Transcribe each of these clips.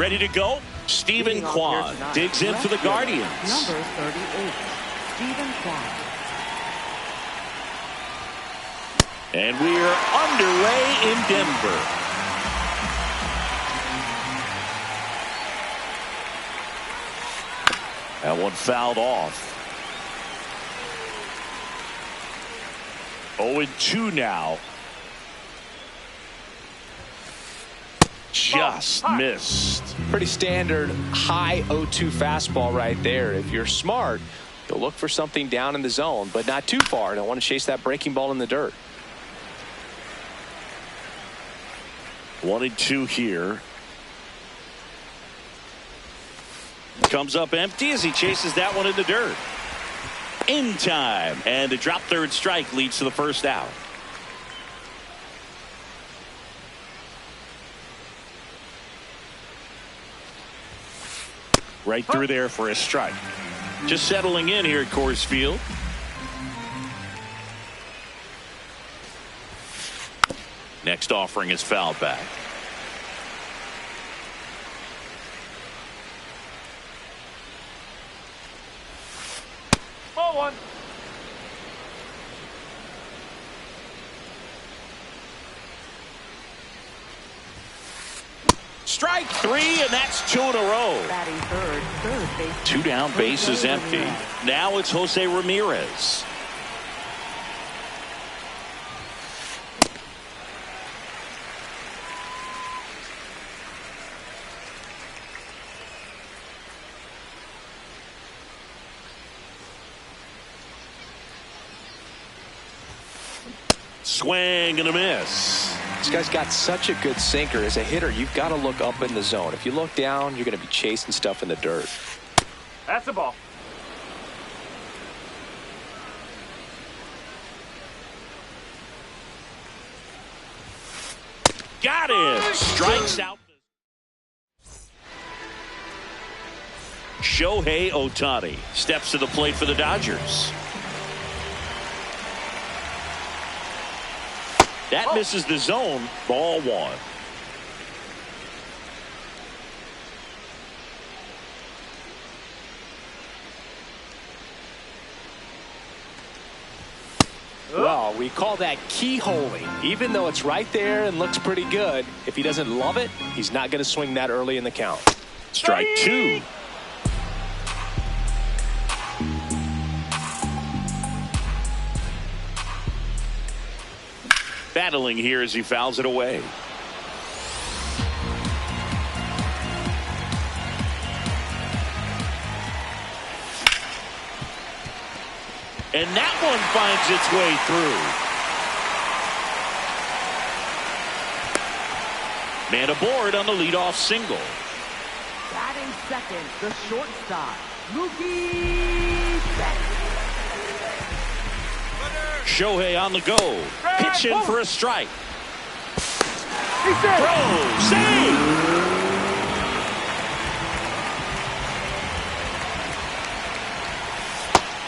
Ready to go? Stephen Kwan digs in for the Guardians. Number 38, Stephen Kwan. And we're underway in Denver. That one fouled off. 0-2 now. Just missed. Pretty standard high 0-2 fastball right there. If you're smart, you'll look for something down in the zone, but not too far. Don't want to chase that breaking ball in the dirt. 1-2 here. Comes up empty as he chases that one in the dirt. In time, and the drop third strike leads to the first out. Right through there for a strike. Just settling in here at Coors Field. Next offering is fouled back. Ball one. Strike three, and that's 2 in a row. Batting third base. 2 down, bases empty. Now it's Jose Ramirez. Swing and a miss. This guy's got such a good sinker. As a hitter, you've got to look up in the zone. If you look down, you're going to be chasing stuff in the dirt. That's the ball. Got it. Strikes out. Shohei Ohtani steps to the plate for the Dodgers. That misses the zone. Ball one. Well, we call that keyholing. Even though it's right there and looks pretty good, if he doesn't love it, he's not going to swing that early in the count. Strike two. Battling here as he fouls it away. And that one finds its way through. Man aboard on the leadoff single. Batting second, the shortstop, Mookie Betts. Shohei on the go. Pitch in for a strike. Throw. Save.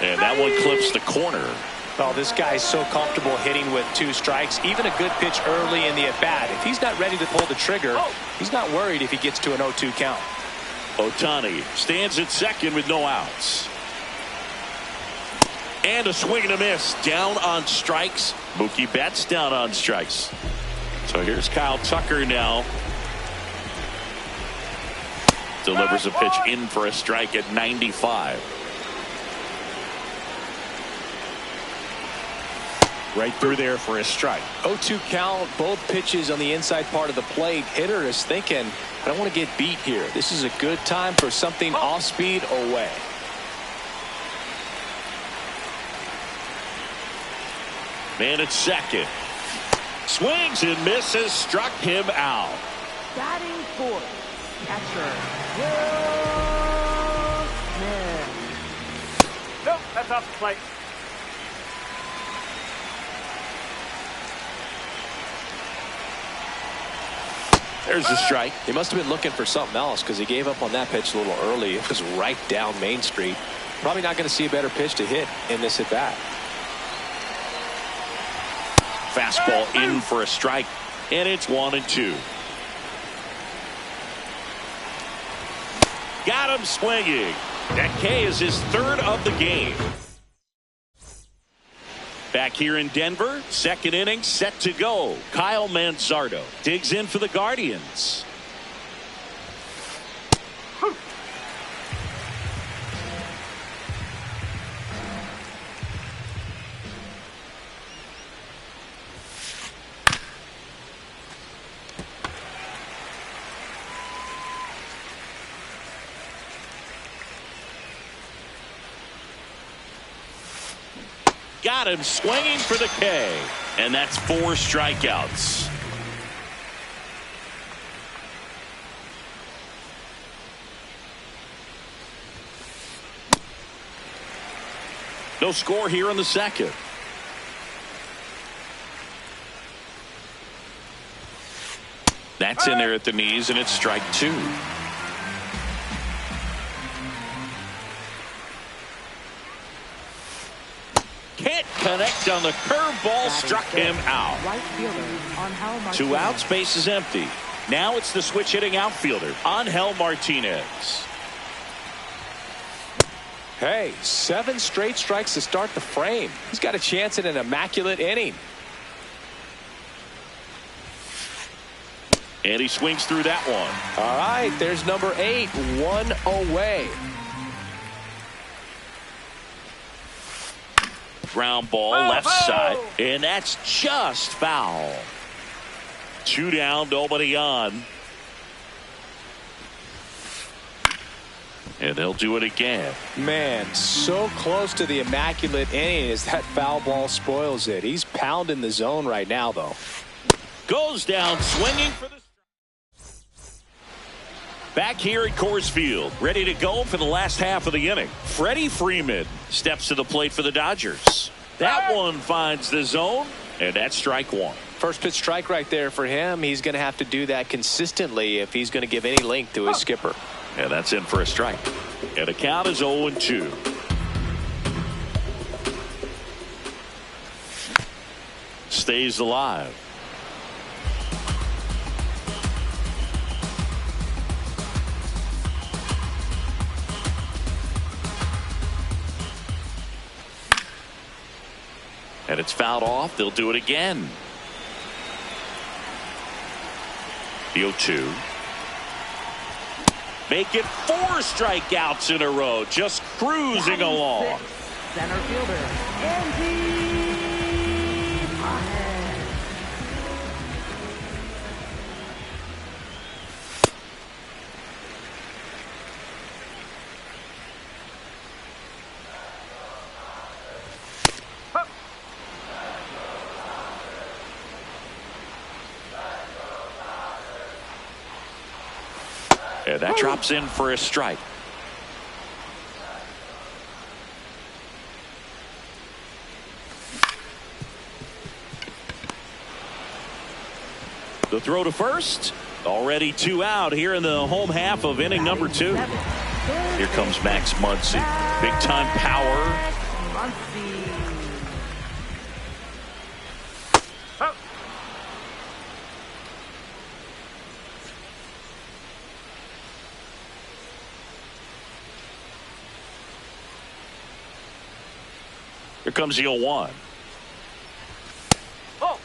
And that one clips the corner. Oh, this guy's so comfortable hitting with 2 strikes. Even a good pitch early in the at-bat. If he's not ready to pull the trigger, he's not worried if he gets to an 0-2 count. Ohtani stands at second with no outs. And a swing and a miss. Down on strikes. Mookie Betts down on strikes. So here's Kyle Tucker now. Delivers a pitch in for a strike at 95. Right through there for a strike. 0-2 count, both pitches on the inside part of the plate. Hitter is thinking, I don't want to get beat here. This is a good time for something off speed away. Man at second. Swings and misses. Struck him out. Batting fourth, catcher, Will Smith. Nope, that's off the plate. There's the strike. He must have been looking for something else because he gave up on that pitch a little early. It was right down Main Street. Probably not going to see a better pitch to hit in this at bat. Fastball in for a strike, and it's 1-2. Got him swinging. That K is his third of the game. Back here in Denver, second inning set to go. Kyle Manzardo digs in for the Guardians. Got him swinging for the K. And that's 4 strikeouts. No score here in the second. That's in there at the knees, and it's strike 2. Can't connect on the curveball, struck him out. Right fielder, Angel Martinez. 2 outs, base is empty. Now it's the switch hitting outfielder, Angel Martinez. Hey, 7 straight strikes to start the frame. He's got a chance at an immaculate inning. And he swings through that one. All right, there's number 8, 1 away. Ground ball left side, and that's just foul. 2 down, nobody on. And they'll do it again. Man, so close to the immaculate inning as that foul ball spoils it. He's pounding the zone right now, though. Goes down swinging for the... Back here at Coors Field, ready to go for the last half of the inning. Freddie Freeman steps to the plate for the Dodgers. That one finds the zone, and that's strike 1. First pitch strike right there for him. He's going to have to do that consistently if he's going to give any length to his skipper. And that's in for a strike. And the count is 0-2. Stays alive. And it's fouled off. They'll do it again. The 0-2. Make it 4 strikeouts in a row. Just cruising along. Center fielder, Andy Paez. And that drops in for a strike. The throw to first. Already 2 out here in the home half of inning number 2. Here comes Max Muncy. Big time power. Muncy. Here comes the 0-1. Oh.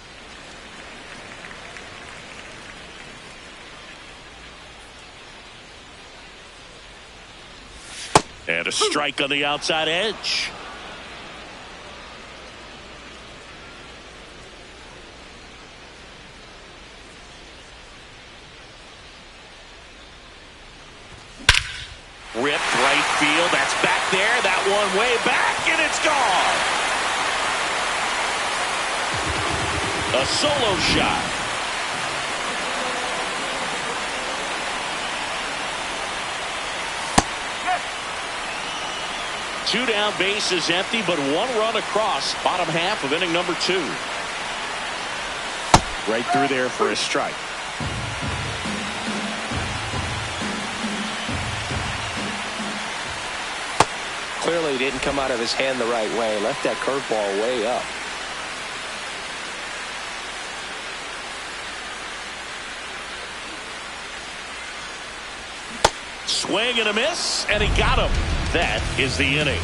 And a strike on the outside edge. Ripped right field. That's back there. That one way back, and it's gone. A solo shot. Yes. 2 down, base is empty, but 1 run across. Bottom half of inning number 2. Right through there for a strike. Clearly didn't come out of his hand the right way. Left that curveball way up. Swing and a miss, and he got him. That is the inning.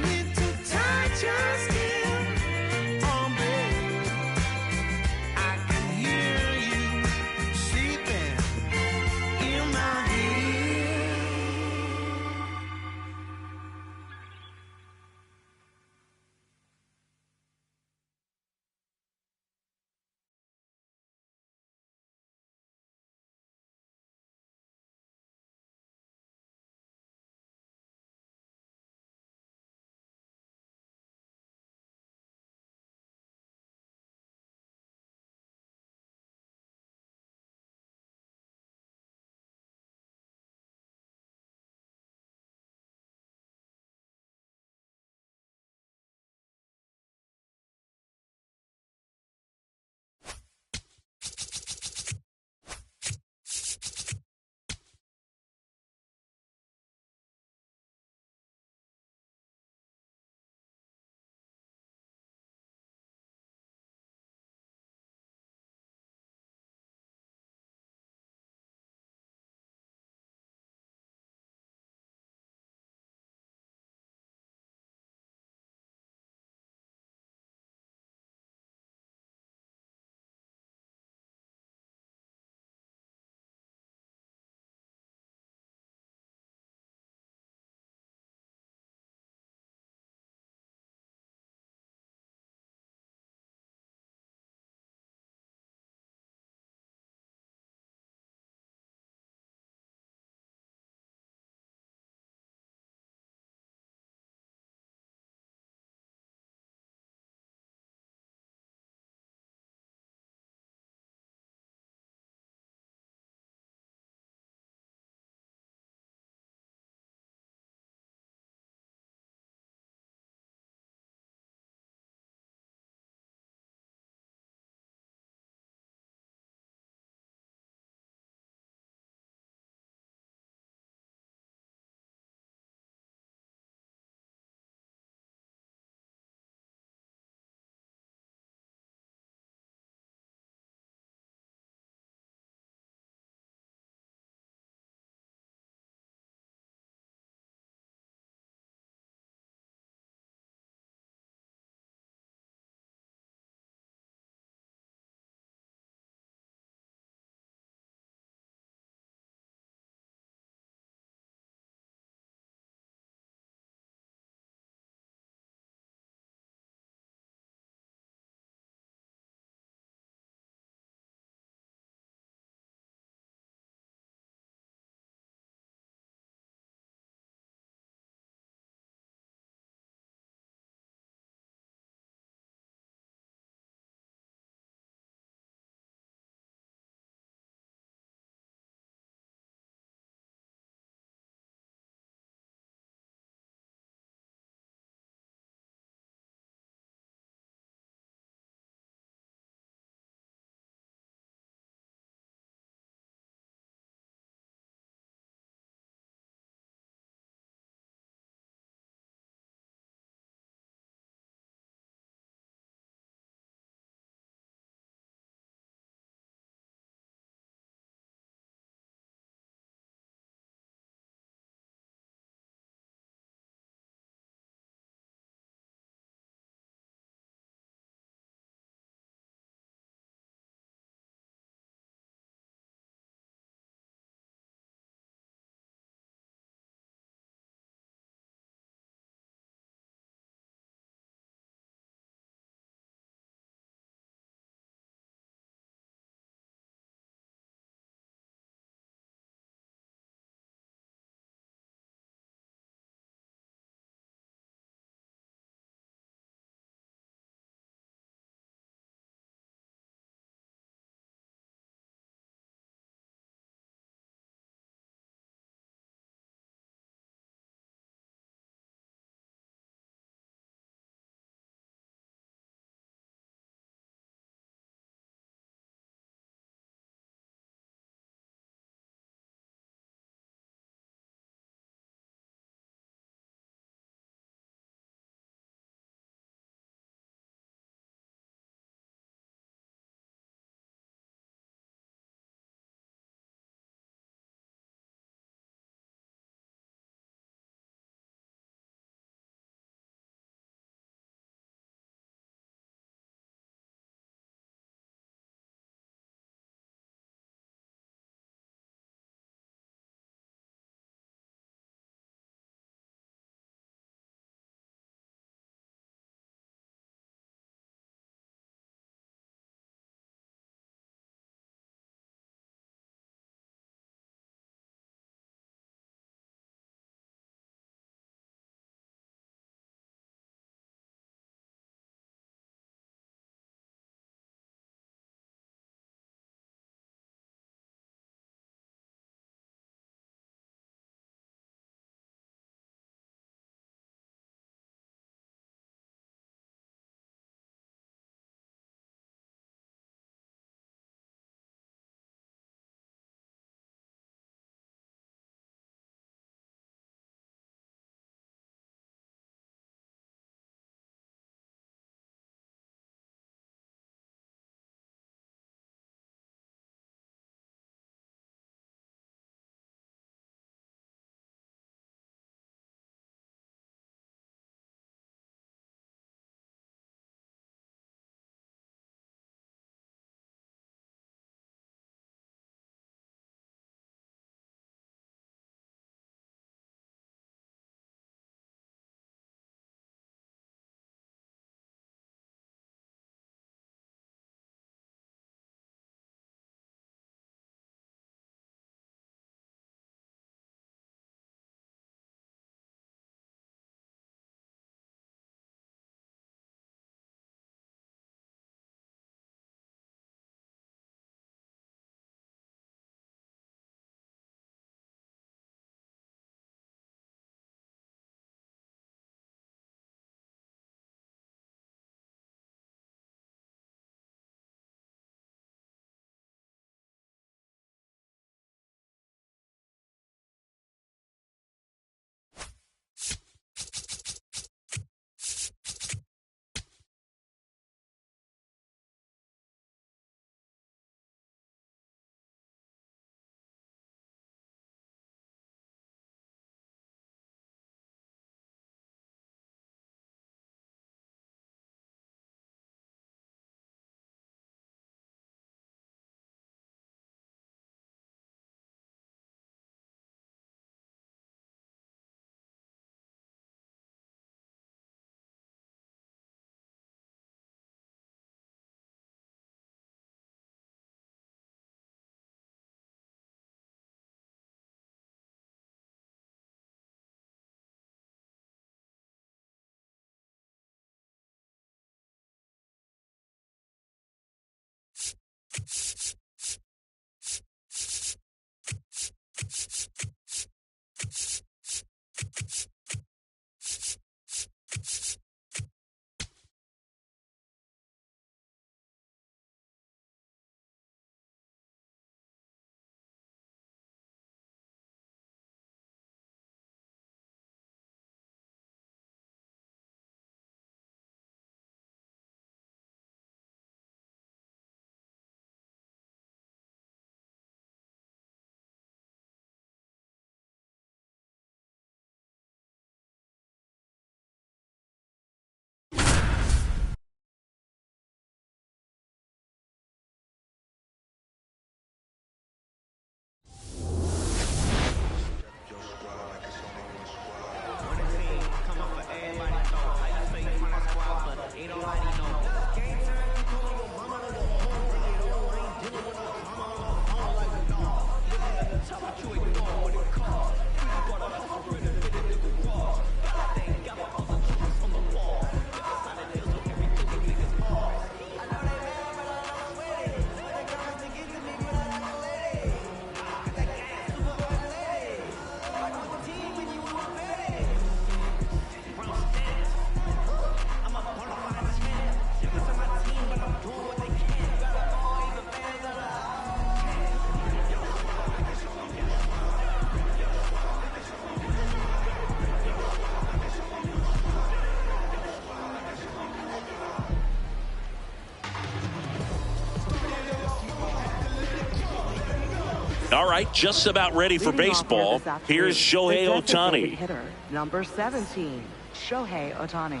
All right, just about ready for Leading off baseball. here this afternoon, Here's Shohei the designated Ohtani. hitter, number 17, Shohei Ohtani.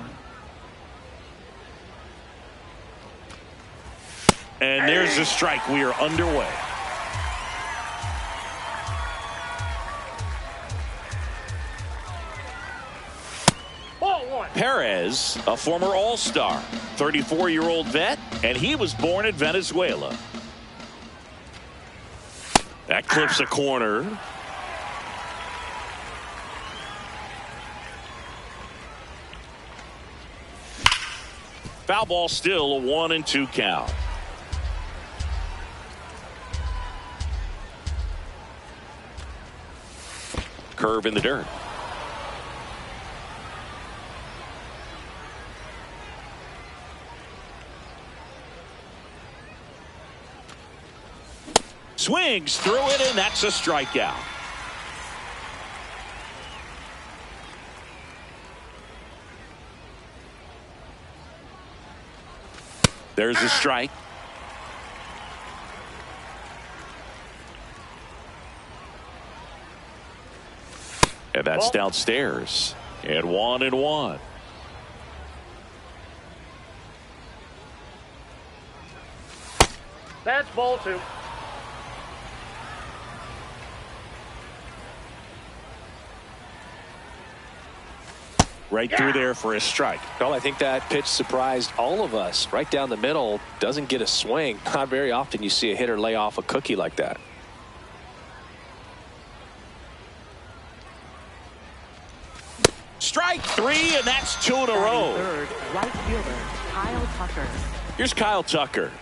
And there's the strike. We are underway. Ball one. Perez, a former All-Star, 34-year-old vet, and he was born in Venezuela. That clips a corner. Foul ball, still a 1-2 count. Curve in the dirt. Swings through it, and that's a strikeout. There's a strike. And that's downstairs. And 1-1. That's ball two. Right through there for a strike. Well, I think that pitch surprised all of us. Right down the middle, doesn't get a swing. Not very often you see a hitter lay off a cookie like that. Strike three, and that's 2 in a row. Third, right fielder, Kyle Tucker. Here's Kyle Tucker.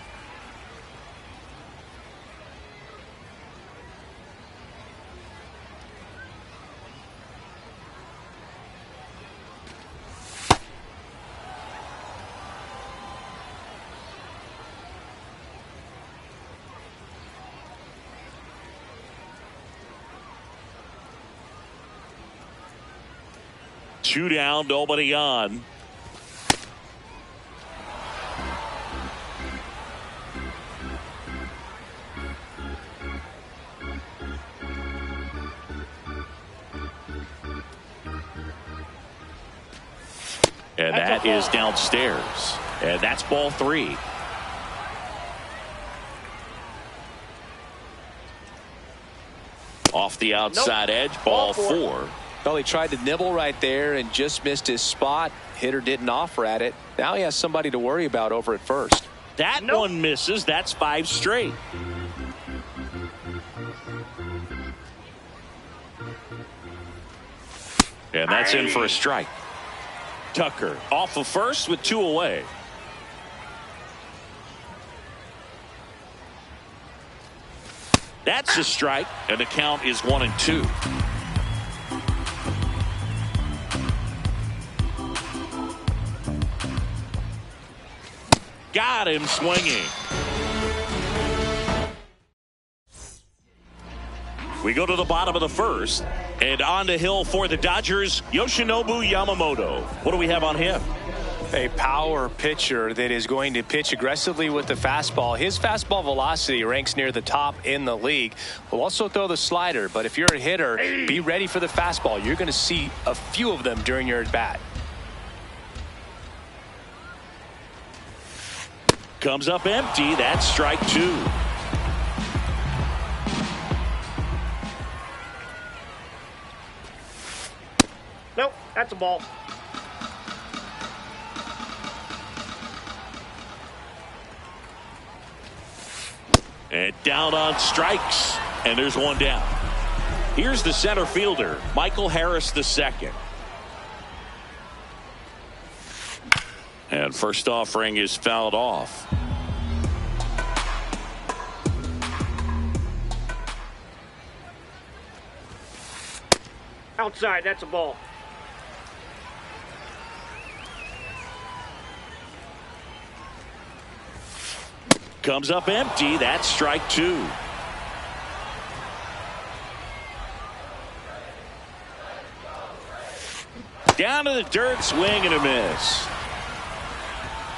Two down, nobody on. And that is downstairs. And that's ball three. Off the outside edge, ball four. Well, he tried to nibble right there and just missed his spot. Hitter didn't offer at it. Now he has somebody to worry about over at first. That one misses. That's 5 straight. And that's in for a strike. Tucker off of first with 2 away. That's a strike, and the count is 1-2. Got him swinging. We go to the bottom of the first, and on the hill for the Dodgers, Yoshinobu Yamamoto. What do we have on him? A power pitcher that is going to pitch aggressively with the fastball. His fastball velocity ranks near the top in the league. Will also throw the slider, but if you're a hitter, be ready for the fastball. You're going to see a few of them during your at-bat. Comes up empty. That's strike 2. Nope, that's a ball. And down on strikes. And there's one down. Here's the center fielder, Michael Harris II. And first offering is fouled off. Outside, that's a ball. Comes up empty. That's strike 2. Down to the dirt, swing and a miss.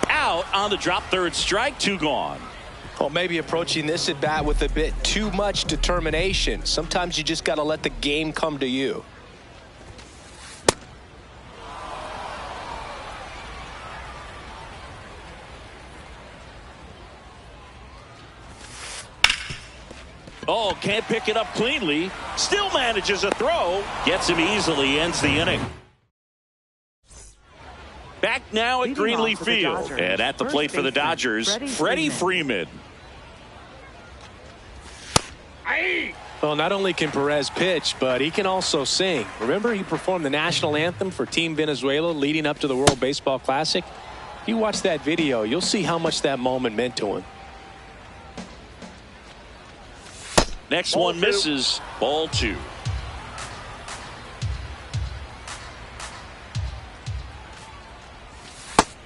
Out on the drop, third strike, 2 gone. Well, maybe approaching this at bat with a bit too much determination. Sometimes you just got to let the game come to you. Oh, can't pick it up cleanly. Still manages a throw. Gets him easily, ends the inning. Back now at Greenleaf Field. And at the plate for the Dodgers, Freddie Freeman. Well, not only can Perez pitch, but he can also sing. Remember, he performed the national anthem for Team Venezuela leading up to the World Baseball Classic? If you watch that video, you'll see how much that moment meant to him. Next one misses. Ball 2.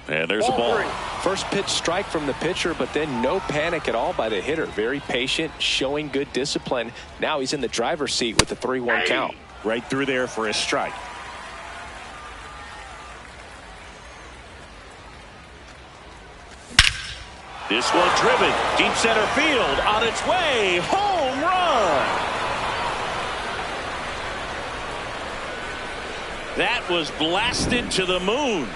And there's a ball. First pitch strike from the pitcher, but then no panic at all by the hitter. Very patient, showing good discipline. Now he's in the driver's seat with the 3-1 count. Right through there for a strike. This one driven deep center field, on its way, home run. That was blasted to the moon.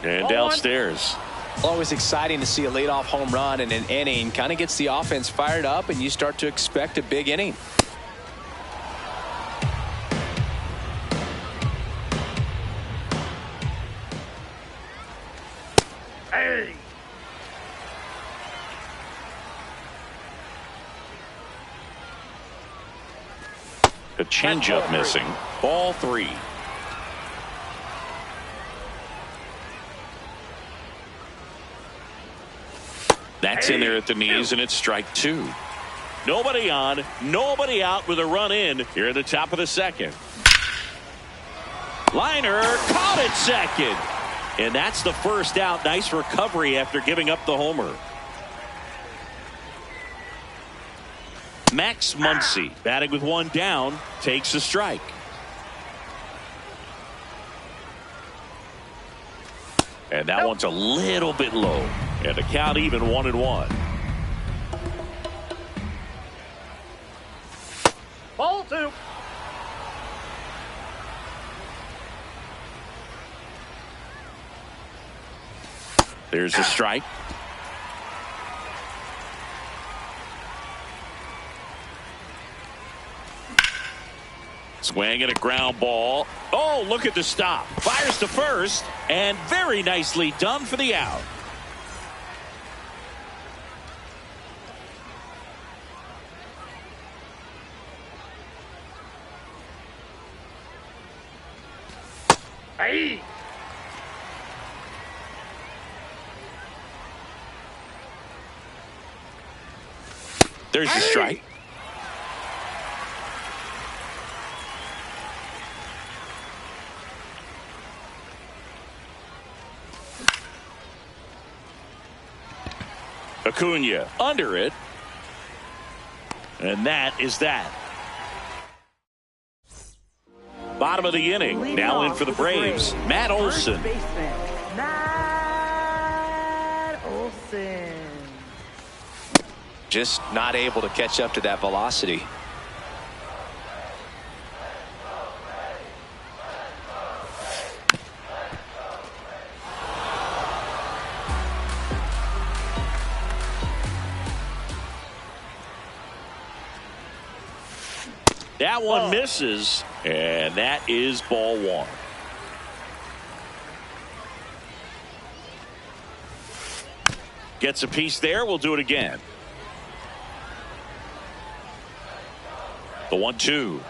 And downstairs. Always exciting to see a leadoff home run in an inning. Kind of gets the offense fired up, and you start to expect a big inning. Hey! A changeup missing. Ball 3. That's in there at the knees, and it's strike 2. Nobody on, nobody out with a run in here at the top of the second. Liner caught at second. And that's the first out. Nice recovery after giving up the homer. Max Muncy, batting with one down, takes a strike. And that one's a little bit low. And the count even 1-1. Ball 2. There's a strike. Swing and a ground ball. Oh, look at the stop. Fires to first, and very nicely done for the out. Hey! There's a strike. Acuna under it. And that is that. Bottom of the inning. Now in for the Braves. Matt Olson. Matt Olson. Just not able to catch up to that velocity. That one misses, and that is ball 1. Gets a piece there. We'll do it again. The 1-2.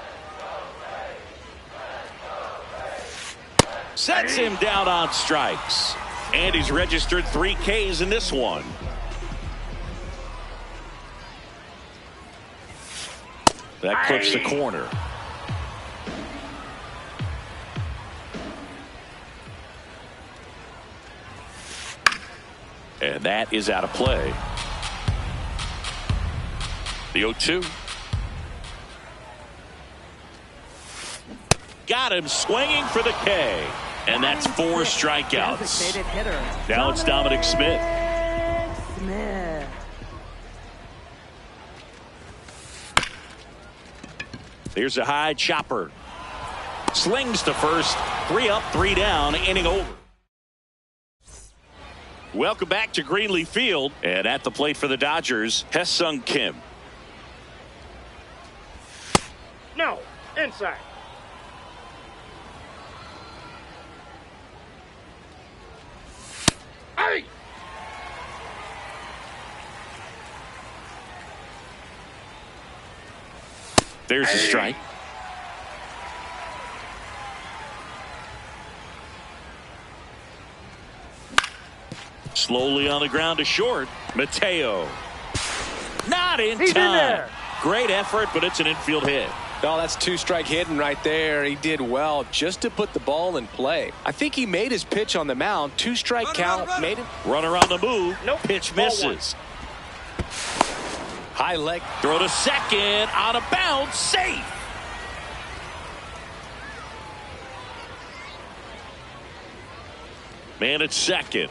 Sets him down on strikes. And he's registered 3 Ks in this one. That clips the corner. And that is out of play. The 0-2. Got got him swinging for the K. And that's 4 strikeouts. Designated hitter. Now it's Dominic Smith. Smith. Here's a high chopper. Slings to first. 3 up, 3 down, inning over. Welcome back to Greenleaf Field. And at the plate for the Dodgers, Hesung Kim. No. Inside. Hey! There's a strike. Slowly on the ground to short. Mateo. Not in He's time. in there. Great effort, but it's an infield hit. No, that's 2-strike hitting right there. He did well just to put the ball in play. I think he made his pitch on the mound. 2-strike count made him. Runner on the move. Nope. Pitch Ball misses. High leg. Throw to second. Out of bounds. Safe. Man at second.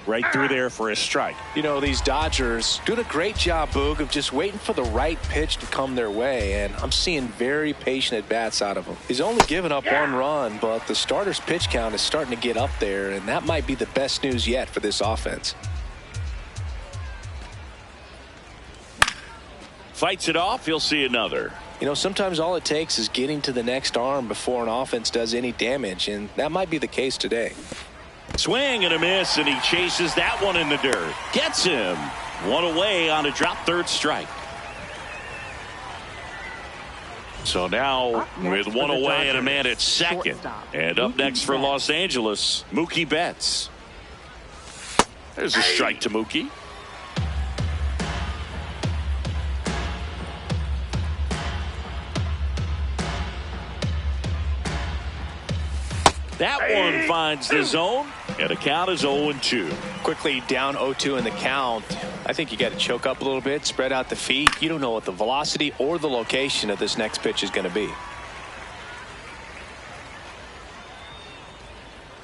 Right through there for a strike. You know, these Dodgers doing a great job, Boog, of just waiting for the right pitch to come their way, and I'm seeing very patient at-bats out of him. He's only given up 1 run, but the starter's pitch count is starting to get up there, and that might be the best news yet for this offense. Fights it off. He'll see another. You know, sometimes all it takes is getting to the next arm before an offense does any damage, and that might be the case today. Swing and a miss, and he chases that one in the dirt. Gets him. 1 away on a drop third strike. So now with 1 away and a man at second. And up next for Los Angeles, Mookie Betts. There's a strike to Mookie. That one finds the zone, and the count is 0-2. Quickly down 0-2 in the count. I think you got to choke up a little bit, spread out the feet. You don't know what the velocity or the location of this next pitch is going to be.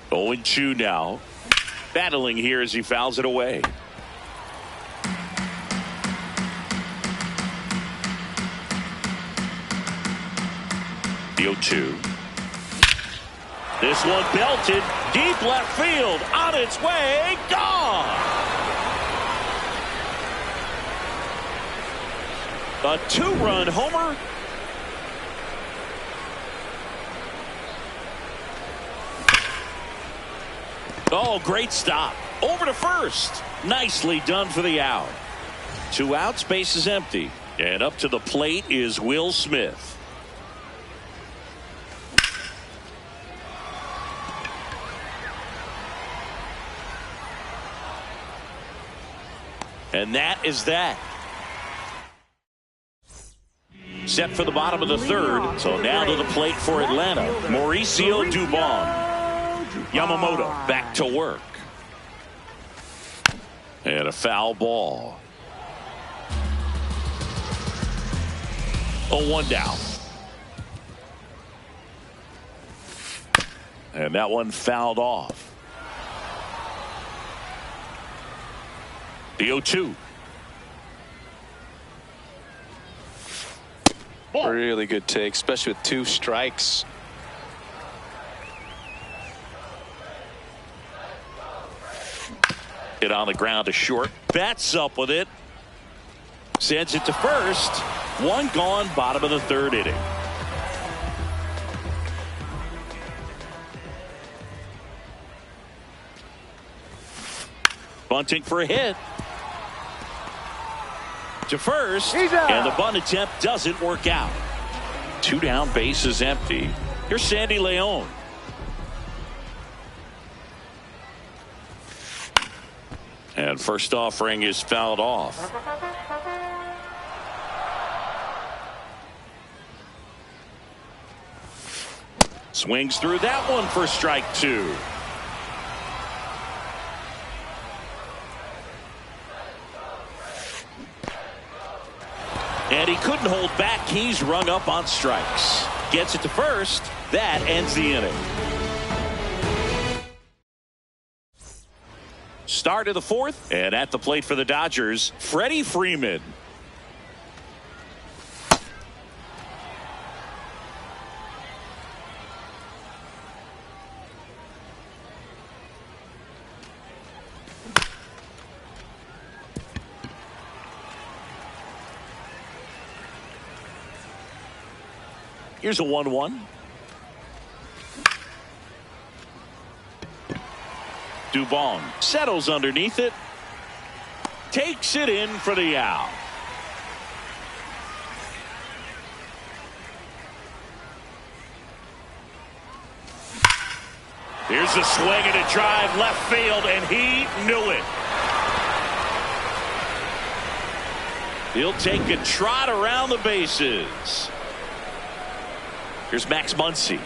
0-2 now. Battling here as he fouls it away. The 0-2. This one belted deep left field, on its way, gone. A 2-run homer. Oh, great stop. Over to first. Nicely done for the out. 2 outs, base is empty. And up to the plate is Will Smith. And that is that. Set for the bottom of the third. So now to the plate for Atlanta, Mauricio Dubon. Yamamoto back to work. And a foul ball. 0-1 down. And that one fouled off. The 0-2. Really good take, especially with 2 strikes. Hit on the ground to short. Betts up with it. Sends it to first. 1 gone, bottom of the 3rd inning. Bunting for a hit. To first, and the bunt attempt doesn't work out. 2 down, base is empty. Here's Sandy Leon. And first offering is fouled off. Swings through that one for strike 2. And he couldn't hold back. He's rung up on strikes. gets it to first. That ends the inning. Start of the fourth, and at the plate for the Dodgers, Freddie Freeman. Here's a 1-1. Dubon settles underneath it. Takes it in for the out. Here's a swing and a drive left field, and he knew it. He'll take a trot around the bases. Here's Max Muncy.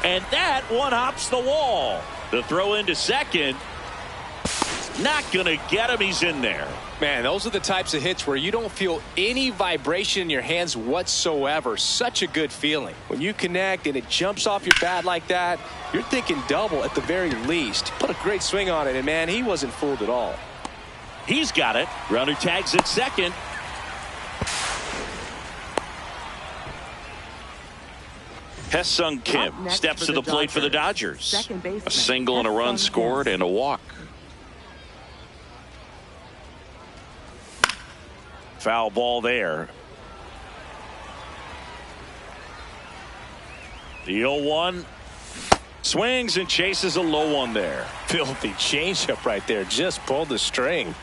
And that one hops the wall. The throw into second. Not going to get him. He's in there. Man, those are the types of hits where you don't feel any vibration in your hands whatsoever. Such a good feeling. When you connect and it jumps off your bat like that, you're thinking double at the very least. Put a great swing on it, and man, he wasn't fooled at all. He's got it. Runner tags at second. Hesung Kim steps to the plate for the Dodgers. A single and a run scored and a walk. Foul ball there. The 0-1 swings and chases a low one there. Filthy changeup right there. Just pulled the string.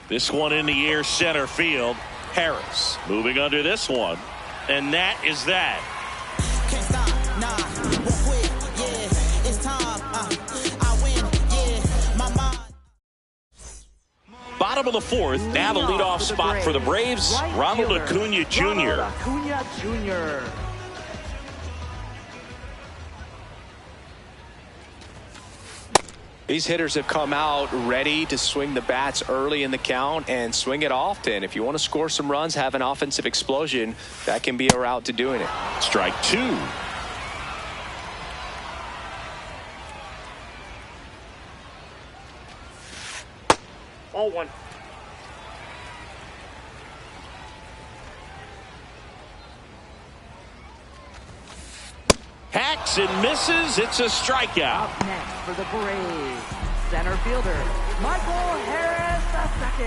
This one in the air, center field. Harris moving under this one. And that is that. Can't stop, nah, won't quit, yeah, it's time, I win, yeah, my mind. Bottom of the fourth, now the leadoff spot for the Braves, Ronald Acuna Jr. Acuna Jr. These hitters have come out ready to swing the bats early in the count and swing it often. If you want to score some runs, have an offensive explosion, that can be a route to doing it. Strike two. All one. Hacks and misses. It's a strikeout. Up next for the Braves, center fielder Michael Harris II.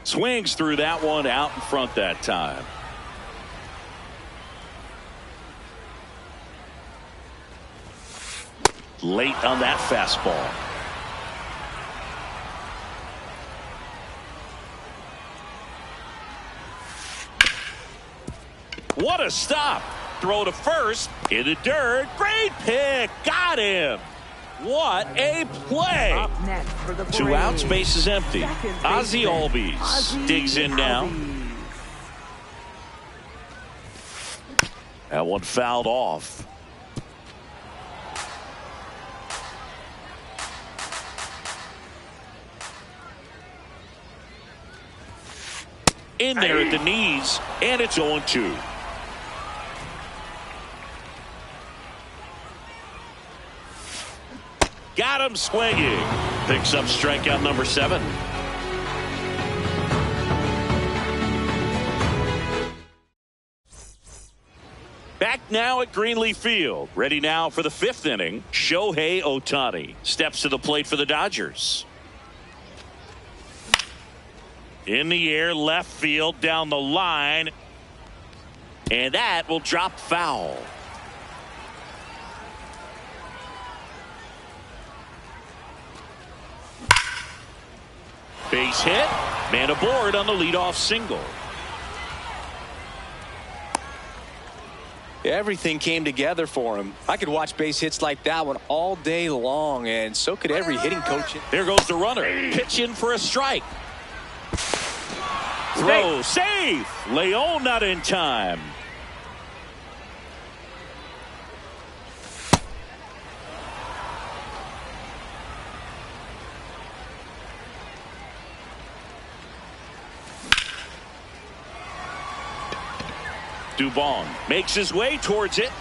Swings through that one out in front that time. Late on that fastball. What a stop. Throw to first. In the dirt. Great pick. Got him. What a play. Up next for the Braves, 2 outs, base is empty. second Ozzie baseman, Albies Ozzie digs in now. Albies. That one fouled off. In there at the knees, and it's 0-2. Got him swinging. Picks up strikeout number 7. Back now at Greenleaf Field. Ready now for the 5th inning. Shohei Ohtani steps to the plate for the Dodgers. In the air, left field, down the line. And that will drop foul. Base hit. Man aboard on the leadoff single. Everything came together for him. I could watch base hits like that one all day long, and so could every hitting coach. There goes the runner. Pitch in for a strike. Throw safe. Leon not in time. Dubon makes his way towards it.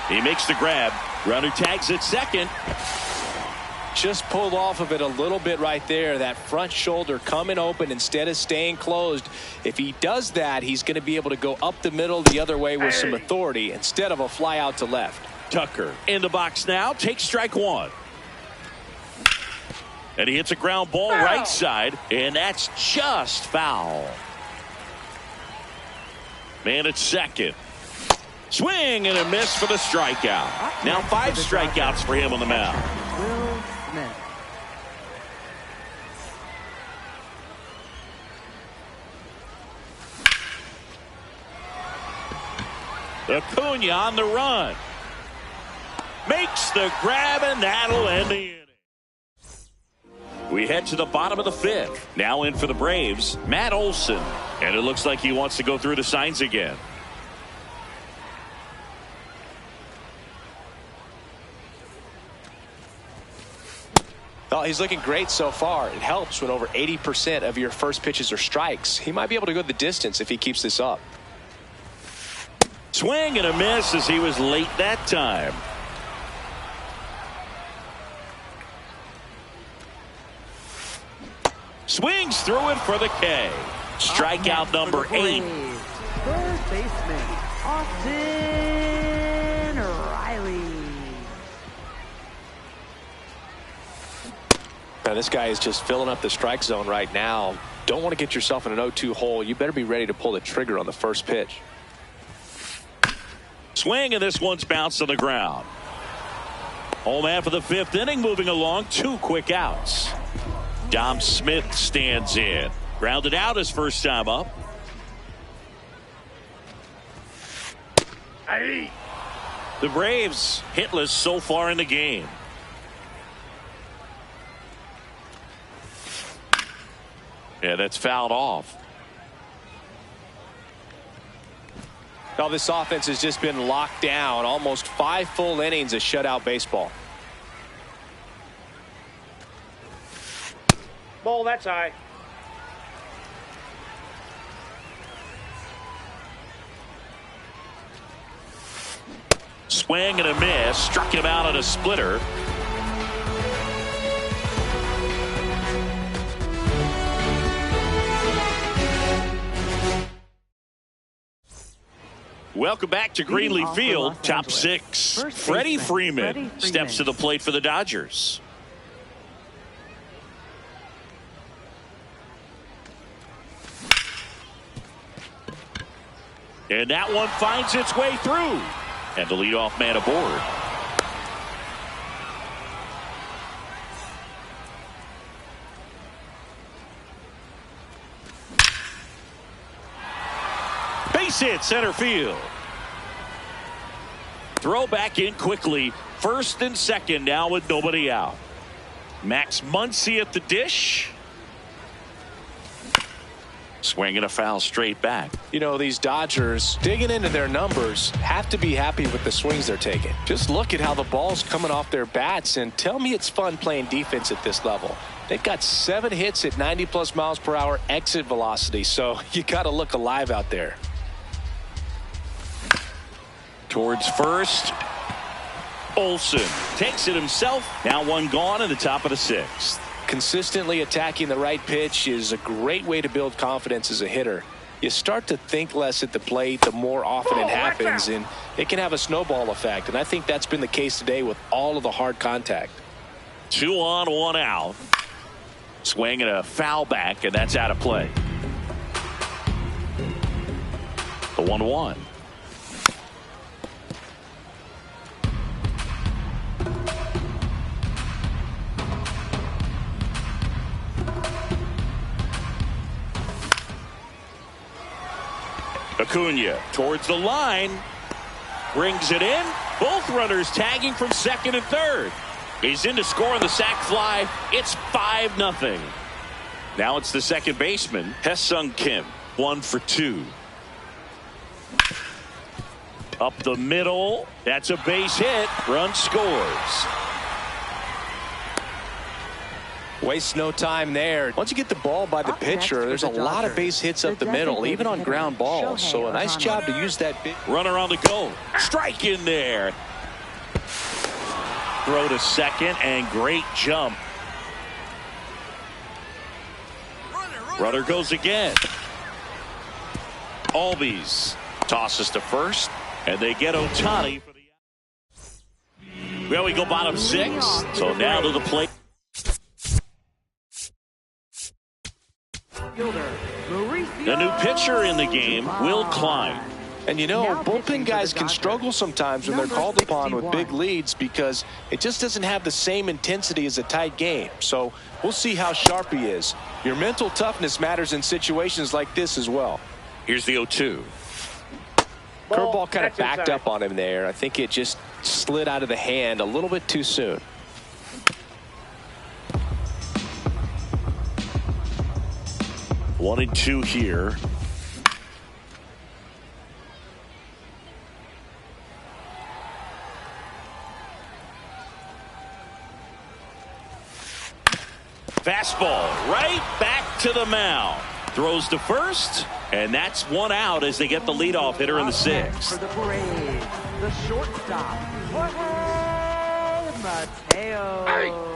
He makes the grab. Runner tags at second. Just pulled off of it a little bit right there. That front shoulder coming open instead of staying closed. If he does that, he's going to be able to go up the middle the other way with some authority instead of a fly out to left. Tucker in the box now. Takes strike one. And he hits a ground ball right side. And that's just foul. Man at second. Swing and a miss for the strikeout. Now 5 strikeouts for him on the mound. Will Smith. Acuna on the run. Makes the grab, and that'll end the inning. We head to the bottom of the 5th. Now in for the Braves, Matt Olson. And it looks like he wants to go through the signs again. Well, he's looking great so far. It helps when over 80% of your first pitches are strikes. He might be able to go the distance if he keeps this up. Swing and a miss as he was late that time. Swings through it for the K. Strikeout number 8. Third baseman, Austin Riley. Now, this guy is just filling up the strike zone right now. Don't want to get yourself in an 0-2 hole. You better be ready to pull the trigger on the first pitch. Swing, and this one's bounced on the ground. Home half of the 5th inning, moving along. 2 quick outs. Dom Smith stands in. Grounded out his first time up. The Braves hitless so far in the game. Yeah, that's fouled off. Now, this offense has just been locked down. Almost 5 full innings of shutout baseball. Ball, that's high. Swing and a miss. Struck him out on a splitter. Welcome back to Greenleaf Field. Top 6. Freddie Freeman steps to the plate for the Dodgers. And that one finds its way through. And the leadoff man aboard. Base hit center field. Throw back in quickly. First and second now with nobody out. Max Muncy at the dish. Swinging a foul straight back. You know, these Dodgers, digging into their numbers, have to be happy with the swings they're taking. Just look at how the ball's coming off their bats, and tell me it's fun playing defense at this level. They've got 7 hits at 90+ miles per hour exit velocity, so you got to look alive out there. Towards first. Olson takes it himself. Now one gone in the top of the 6th. Consistently attacking the right pitch is a great way to build confidence as a hitter. You start to think less at the plate the more often it happens, and it can have a snowball effect. And I think that's been the case today with all of the hard contact. 2 on, 1 out. Swing and a foul back, and that's out of play. The 1-1. Acuna towards the line, brings it in. Both runners tagging from second and third. He's in to score on the sac fly. It's 5-0. Now it's the second baseman, Hae-Sung Kim, 1 for 2. Up the middle. That's a base hit. Run scores. Waste no time there. Once you get the ball by the pitcher, there's a lot of base hits up the middle, even on ground balls. So a nice job to use that big runner on the go. Strike in there. Throw to second and great jump. Runner goes again. Albies tosses to first, and they get Ohtani for the. Well, we go bottom 6, so now to the plate. The new pitcher in the game, Will Klein. And you know, bullpen guys can struggle sometimes when they're called upon with big leads because it just doesn't have the same intensity as a tight game. So we'll see how sharp he is. Your mental toughness matters in situations like this as well. Here's the 0-2. Curveball kind of backed up on him there. I think it just slid out of the hand a little bit too soon. One and two here. Fastball right back to the mound. Throws to first, and that's one out as they get the leadoff hitter in the 6th. For the Braves, the shortstop, Jorge Mateo.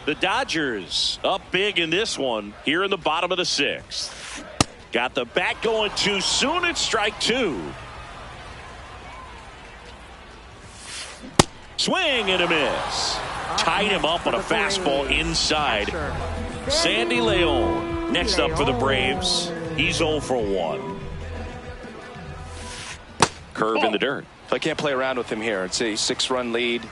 The Dodgers up big in this one here in the bottom of the 6th. Got the bat going too soon. It's strike 2. Swing and a miss. Tied him up on a fastball inside. Sandy Leon next up for the Braves. He's 0 for 1. Curve in the dirt. I can't play around with him here. It's a 6-run lead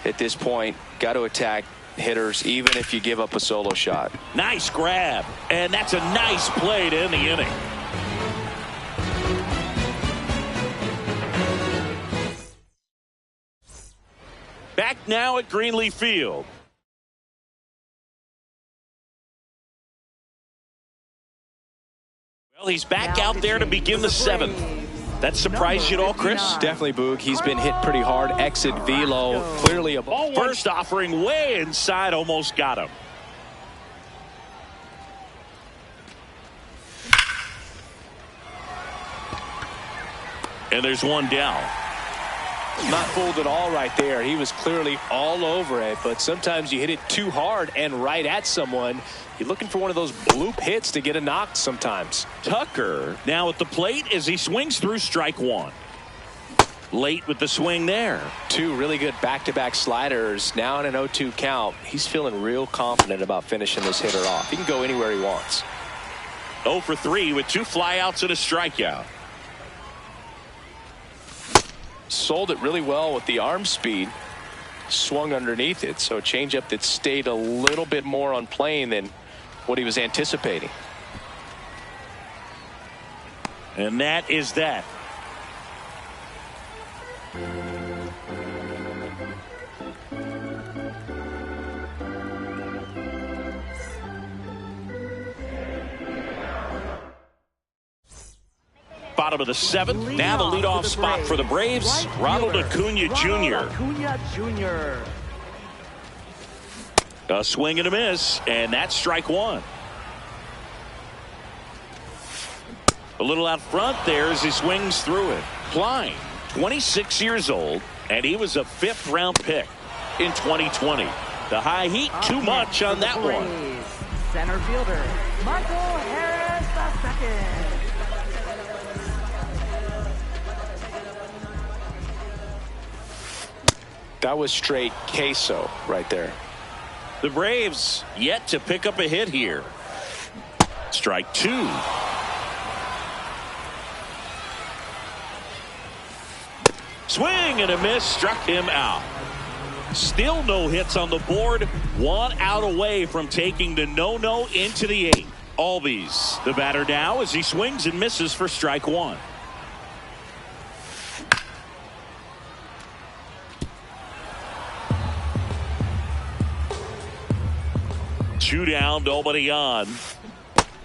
at this point. Got to attack hitters even if you give up a solo shot. Nice grab, and that's a nice play to end the inning. Back now at Greenleaf Field. Well, he's back out there to begin the 7th. That surprised you at all, Chris? Definitely, Boog. He's been hit pretty hard. Exit velo, clearly a ball. First offering way inside, almost got him. And there's one down. Not fooled at all right there. He was clearly all over it, but sometimes you hit it too hard and right at someone. You're looking for one of those bloop hits to get a knock sometimes. Tucker now at the plate as he swings through strike 1. Late with the swing there. 2 really good back-to-back sliders. Now in an 0-2 count. He's feeling real confident about finishing this hitter off. He can go anywhere he wants. 0 for 3 with 2 flyouts and a strikeout. Sold it really well with the arm speed. Swung underneath it, so a changeup that stayed a little bit more on plane than what he was anticipating. And that is that. Bottom of the 7th. Now the leadoff spot for the Braves. Ronald Acuna Jr. A swing and a miss, and that's strike 1. A little out front there as he swings through it. Klein, 26 years old, and he was a 5th-round pick in 2020. The high heat, too much on that one. Center fielder, Michael Harris II. That was straight queso right there. The Braves yet to pick up a hit here. Strike 2. Swing and a miss, struck him out. Still no hits on the board. 1 out away from taking the no-no into the 8th. Albies, the batter now as he swings and misses for strike 1. Two down, nobody on.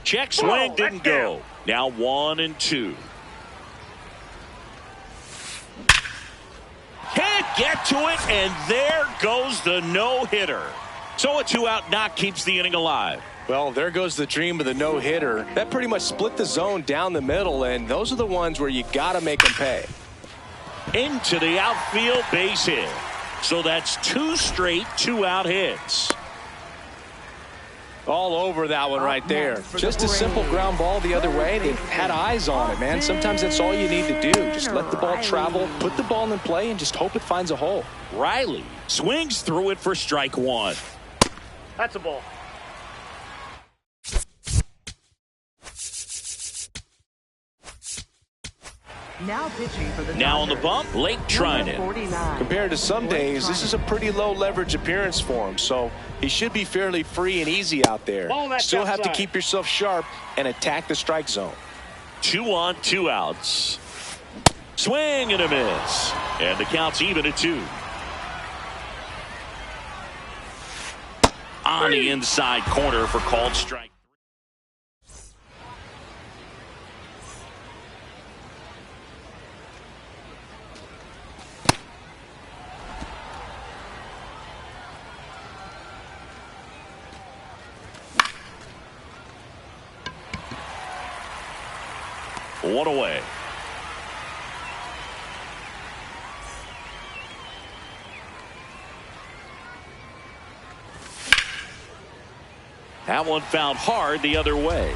Check swing, didn't go. Now 1 and 2. Can't get to it, and there goes the no-hitter. So a 2-out knock keeps the inning alive. Well, there goes the dream of the no-hitter. That pretty much split the zone down the middle, and those are the ones where you got to make them pay. Into the outfield, base hit. So that's 2 straight 2-out hits. All over that one right there. Just a simple ground ball the other way. They've had eyes on it, man. Sometimes that's all you need to do. Just let the ball travel, put the ball in play, and just hope it finds a hole. Riley swings through it for strike 1. That's a ball. Now pitching for the Now on the Dodgers, bump, Blake Trinan. 49. Compared to some days, this is a pretty low leverage appearance for him, so he should be fairly free and easy out there. Ball that's Still have to outside. keep yourself sharp and attack the strike zone. 2 on, 2 outs. Swing and a miss. And the count's even at 2. On the inside corner for called strike. One away. That one found hard the other way.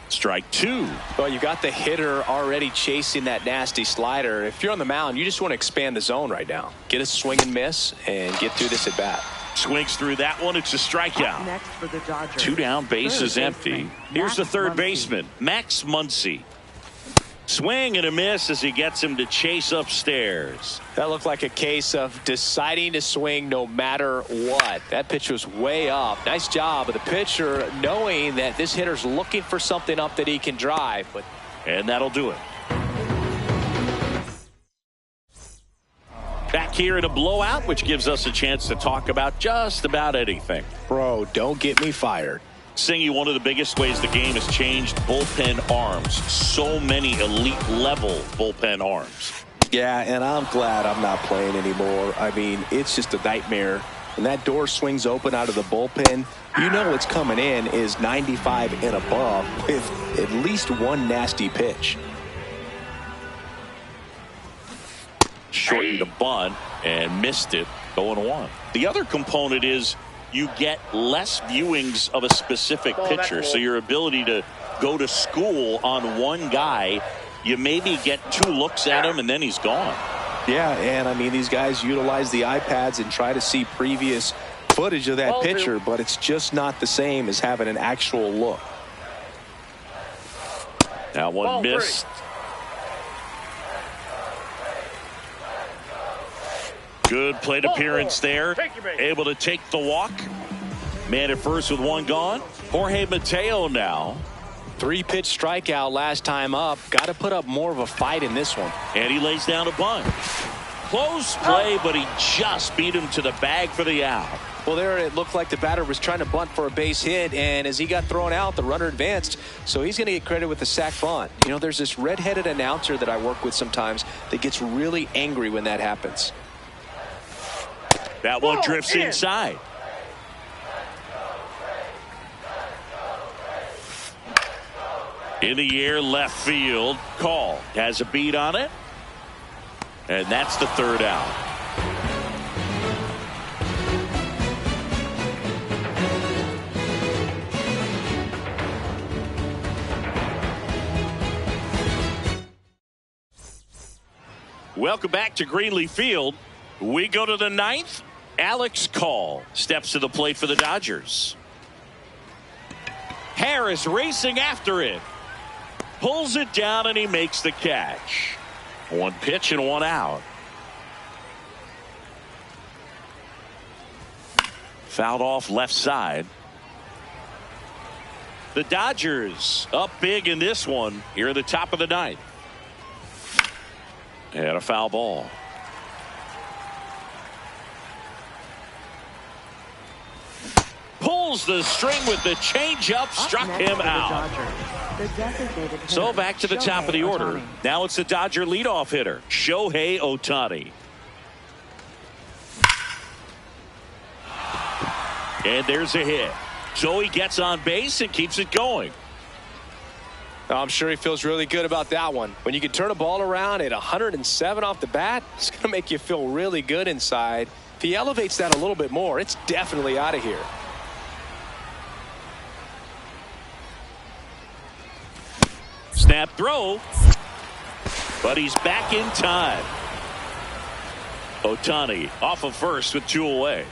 Strike 2. Well, you got the hitter already chasing that nasty slider. If you're on the mound, you just want to expand the zone right now. Get a swing and miss and get through this at bat. Swings through that one. It's a strikeout. Next for the Dodgers. 2 down, base is empty. baseman, Here's the Max third Muncy. baseman, Max Muncy. Swing and a miss as he gets him to chase upstairs. That looked like a case of deciding to swing no matter what. That pitch was way up. Nice job of the pitcher knowing that this hitter's looking for something up that he can drive. And that'll do it. Back here in a blowout, which gives us a chance to talk about just about anything. Bro, don't get me fired. Singy, one of the biggest ways the game has changed, bullpen arms. So many elite level bullpen arms. Yeah, and I'm glad I'm not playing anymore. I mean, it's just a nightmare. When that door swings open out of the bullpen, you know what's coming in is 95 and above with at least one nasty pitch. Shortened the bunt and missed it, 0-1. The other component is you get less viewings of a specific pitcher, so your ability to go to school on one guy, you maybe get 2 looks at him and then he's gone. Yeah, and I mean, these guys utilize the iPads and try to see previous footage of that pitcher, but it's just not the same as having an actual look. That one missed. Good plate appearance there. Able to take the walk. Man at first with 1 gone. Jorge Mateo now. 3-pitch strikeout last time up. Got to put up more of a fight in this one. And he lays down a bunt. Close play, but he just beat him to the bag for the out. Well, there it looked like the batter was trying to bunt for a base hit, and as he got thrown out, the runner advanced, so he's going to get credit with the sac bunt. You know, there's this red-headed announcer that I work with sometimes that gets really angry when that happens. That one drifts inside. In the air, left field. Call has a beat on it. And that's the 3rd out. Welcome back to Greenleaf Field. We go to the 9th. Alex Call steps to the plate for the Dodgers. Harris racing after it. Pulls it down and he makes the catch. 1 pitch and 1 out. Fouled off left side. The Dodgers up big in this one here at the top of the 9th. And a foul ball. pulls the string with the changeup, struck him out. So back to the top of the order. Now it's the Dodger leadoff hitter, Shohei Ohtani. And there's a hit. So he gets on base and keeps it going. I'm sure he feels really good about that one. When you can turn a ball around at 107 off the bat, it's going to make you feel really good inside. If he elevates that a little bit more, it's definitely out of here. Snap throw. But he's back in time. Ohtani off of first with 2 away.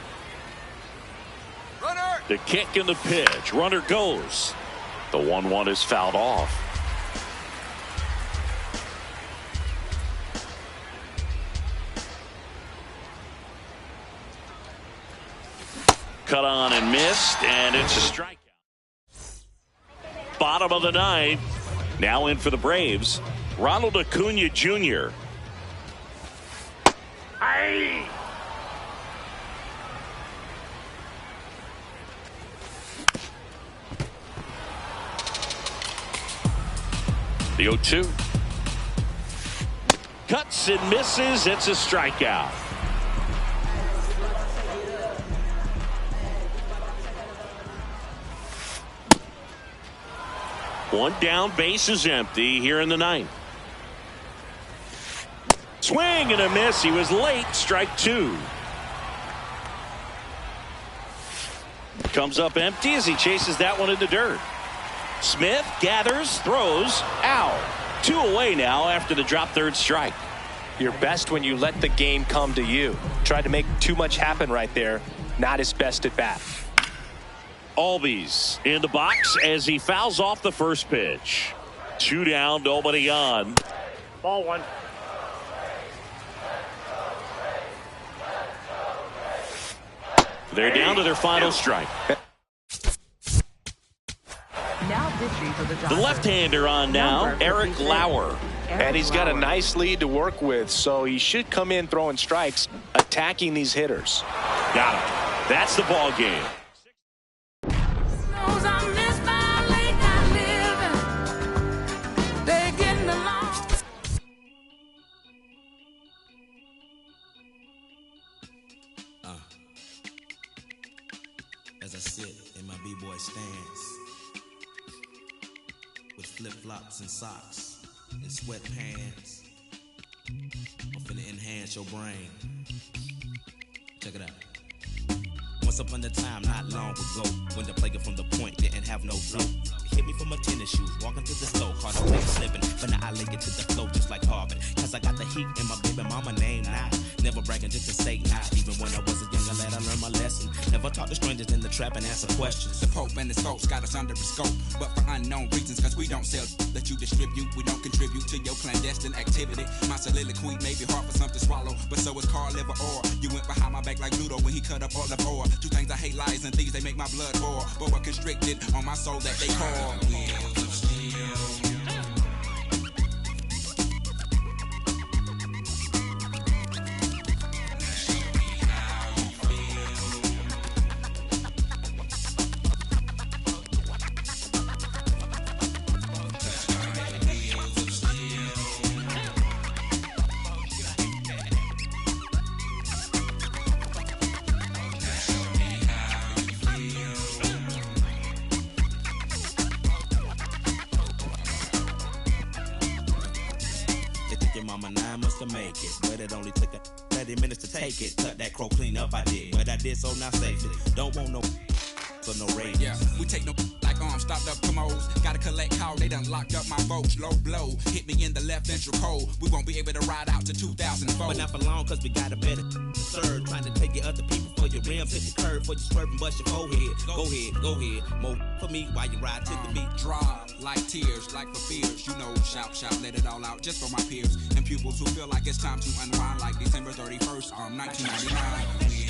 Runner. The kick and the pitch. Runner goes. The 1-1 is fouled off. Cut on and missed, and it's a strikeout. Bottom of the 9th. Now in for the Braves, Ronald Acuna Jr. Aye. The 0-2. Cuts and misses. It's a strikeout. One down, base is empty here in the 9th. Swing and a miss. He was late. Strike 2. Comes up empty as he chases that one in the dirt. Smith gathers, throws, out. 2 away now after the drop third strike. You're best when you let the game come to you. Tried to make too much happen right there. Not his best at bat. Albies in the box as he fouls off the first pitch. 2 down, nobody on. Ball 1. They're down to their final strike. Now pitching for the The Dodgers. left-hander on now, Number Eric 56. Lauer. And he's got a Lauer. nice lead to work with, so he should come in throwing strikes, attacking these hitters. Got him. That's the ball game. As I sit in my b-boy stance with flip-flops and socks and sweatpants, I'm finna enhance your brain. Check it out. Once upon a time, not long ago, when the player from the point didn't have no flow. Hit me from my tennis shoes, walking through the store, caught a play slipping, but now I lay it to the flow just like Harvard. Cause I got the heat in my baby mama name now. Never bragging just to say now. Even when I was a younger lad, I learned my lesson. Never talk to strangers in the trap and answer questions. The Pope and the scopes got us under the scope, but for unknown reasons, cause we don't sell that you distribute. We don't contribute to your clandestine activity. My soliloquy may be hard for some to swallow, but so is Carl Liver Or. You went behind my back like Ludo when he cut up all of ore. 2 things I hate, lies and thieves, they make my blood boil. But we're constricted on my soul that they call wheels of steel. To make it, but it only took 30 minutes to take it. Cut that crow clean up, I did, but I did so now safely. Don't want no so no rain. Yeah, we take no like arms, stopped up commodes. Gotta collect call, they done locked up my votes. Low blow, hit me in the left ventricle. We won't be able to ride out to 2004. But not for long, cause we got a better serve. Trying to take your other people for your rims, hit the curve for you swerving, bust your forehead. Go ahead, more for me while you ride to the beat. Drop like tears, like for fears. You know, shout, let it all out just for my peers and pupils who feel like it's time to unwind like December 31st, 1999.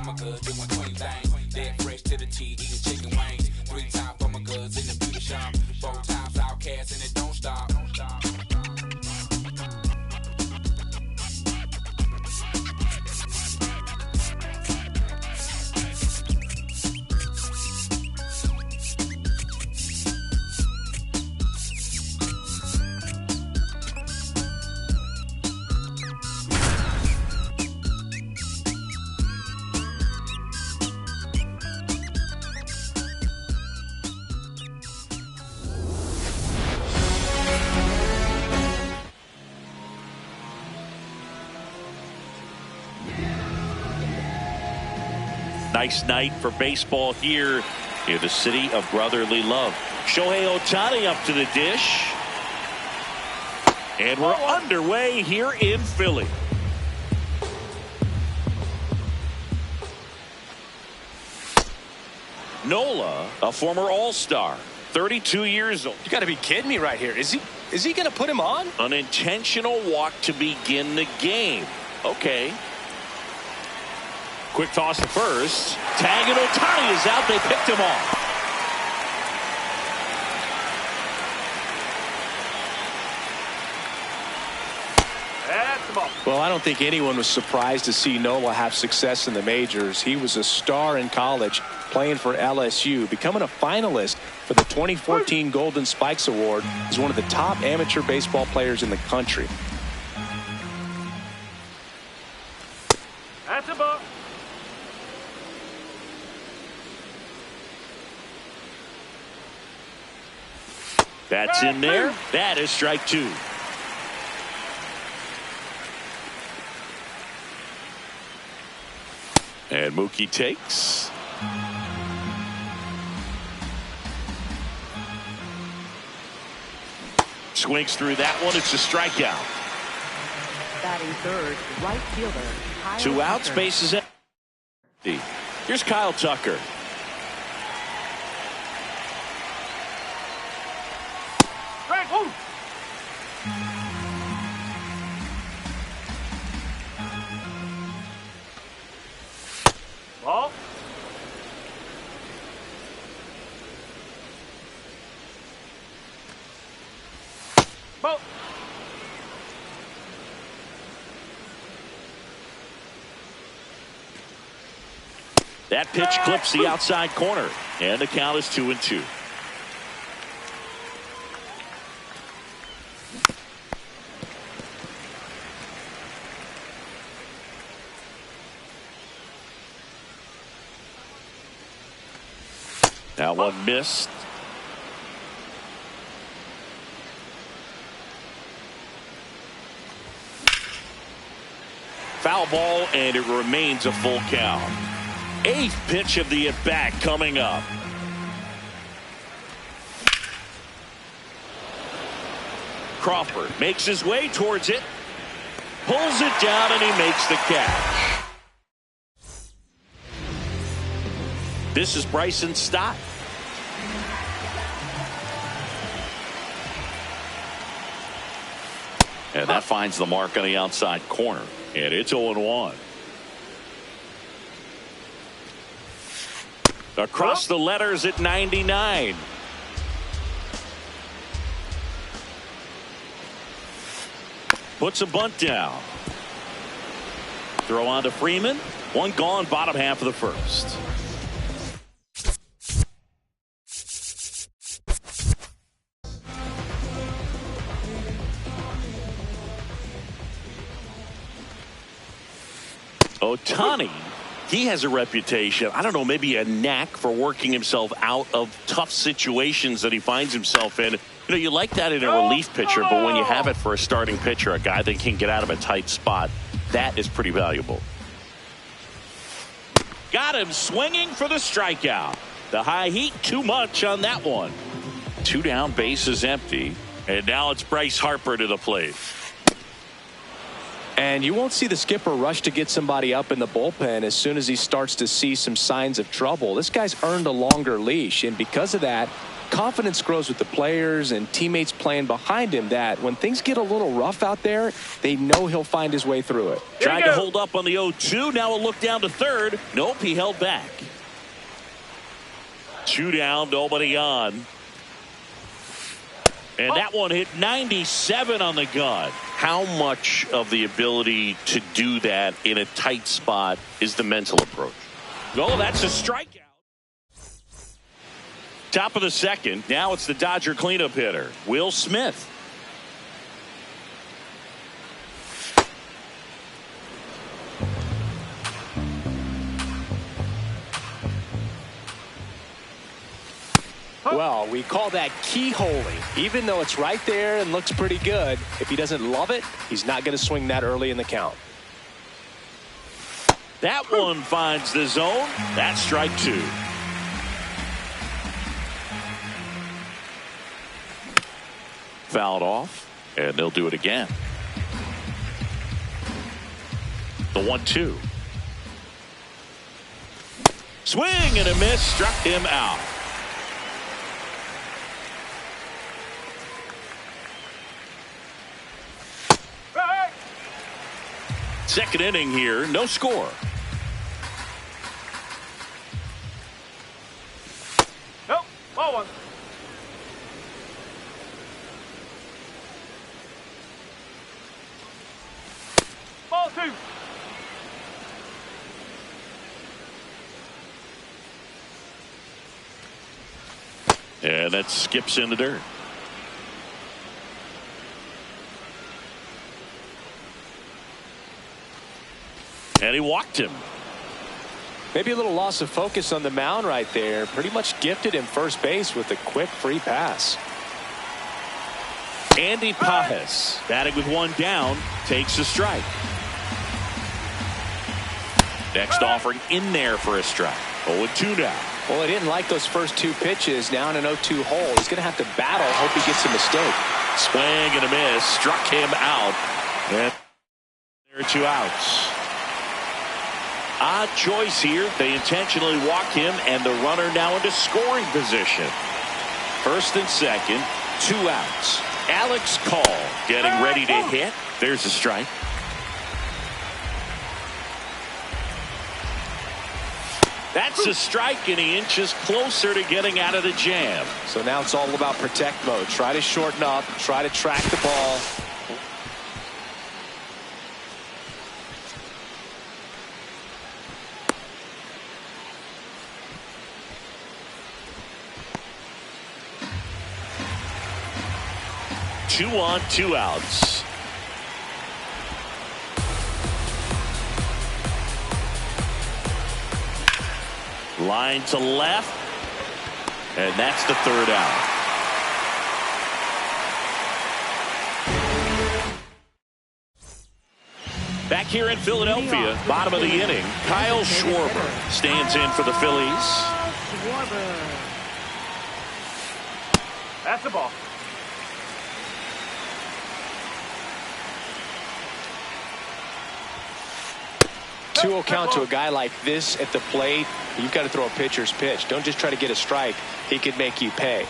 my goods, doing 20 things. Dead fresh to the T, eating chicken wings. 3 times for my goods in the beauty shop. 4 times outcast and it don't stop. Nice night for baseball here in the city of brotherly love. Shohei Ohtani up to the dish. And we're underway here in Philly. Nola, a former All-Star, 32 years old. You got to be kidding me right here. Is he going to put him on? An intentional walk to begin the game. Okay. Quick toss to first. Tag and Ohtani is out. They picked him off. Well, I don't think anyone was surprised to see Nola have success in the majors. He was a star in college, playing for LSU, becoming a finalist for the 2014 Golden Spikes Award as one of the top amateur baseball players in the country. That's a ball. That's in there. That is strike 2. And Mookie takes. Swings through that one. It's a strikeout. Batting third, right fielder. Kyle 2 out, Tucker. space is empty. Here's Kyle Tucker. Right, woo. Ball. Ball. That pitch clips the outside corner, and the count is 2-2. Now one missed. Foul ball, and it remains a full count. 8th pitch of the at-bat coming up. Crawford makes his way towards it. Pulls it down, and he makes the catch. This is Bryson Stott. And that finds the mark on the outside corner. And it's 0-1. Across the letters at 99. Puts a bunt down. Throw on to Freeman. One gone, bottom half of the first. Ohtani, he has a reputation, I don't know, maybe a knack for working himself out of tough situations that he finds himself in. You know, you like that in a relief pitcher, but when you have it for a starting pitcher, a guy that can get out of a tight spot, that is pretty valuable. Got him swinging for the strikeout. The high heat, too much on that one. 2 down, base is empty, and now it's Bryce Harper to the plate. And you won't see the skipper rush to get somebody up in the bullpen as soon as he starts to see some signs of trouble. This guy's earned a longer leash, and because of that, Confidence grows with the players and teammates playing behind him that when things get a little rough out there, they know he'll find his way through it. Trying to hold up on the 0-2. Now a look down to third. Nope, he held back. 2 down, nobody on. And that one hit 97 on the gun. How much of the ability to do that in a tight spot is the mental approach? Oh, that's a strikeout. Top of the second. Now it's the Dodger cleanup hitter, Will Smith. Well, we call that keyholing. Even though it's right there and looks pretty good, if he doesn't love it, he's not going to swing that early in the count. That one finds the zone. That's strike 2. Fouled off, and they'll do it again. The 1-2. Swing and a miss, struck him out. Second inning here, no score. Nope, ball 1. Ball 2. And that skips in the dirt. And he walked him. Maybe a little loss of focus on the mound right there. Pretty much gifted him first base with a quick free pass. Andy Pajes, batting with 1 down, takes a strike. Next offering in there for a strike. 0-2 now. Well, he didn't like those first 2 pitches. Now in an 0-2 hole. He's going to have to battle. Hope he gets a mistake. Swing and a miss. Struck him out. And there are 2 outs. Odd choice here. They intentionally walk him, and the runner now into scoring position. First and second, 2 outs. Alex Call getting ready to hit. There's a strike. That's a strike, and he inches closer to getting out of the jam. So now it's all about protect mode. Try to shorten up. Try to track the ball. Two on, 2 outs. Line to left. And that's the 3rd out. Back here in Philadelphia, bottom of the inning, Kyle Schwarber stands in for the Phillies. That's the ball. 2-0 count to a guy like this at the plate. You've got to throw a pitcher's pitch. Don't just try to get a strike. He could make you pay.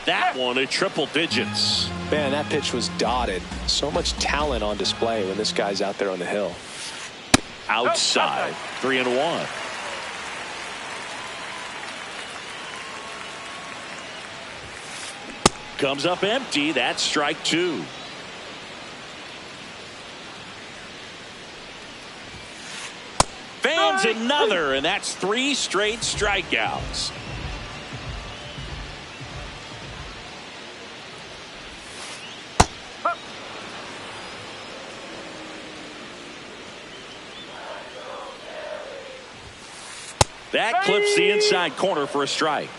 That one at triple digits. Man, that pitch was dotted. So much talent on display when this guy's out there on the hill. Outside, 3-1. Comes up empty. That's strike 2. Fans another, and that's 3 straight strikeouts. That clips the inside corner for a strike.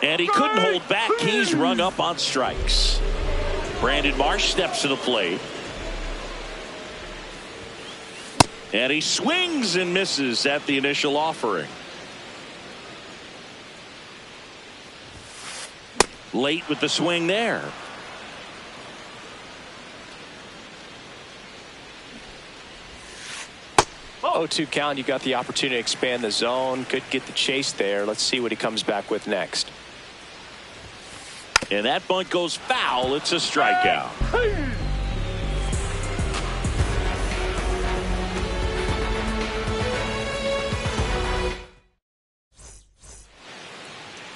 And he couldn't hold back. He's rung up on strikes. Brandon Marsh steps to the plate. And he swings and misses at the initial offering. Late with the swing there. 0-2 count. You got the opportunity to expand the zone. Could get the chase there. Let's see what he comes back with next. And that bunt goes foul. It's a strikeout.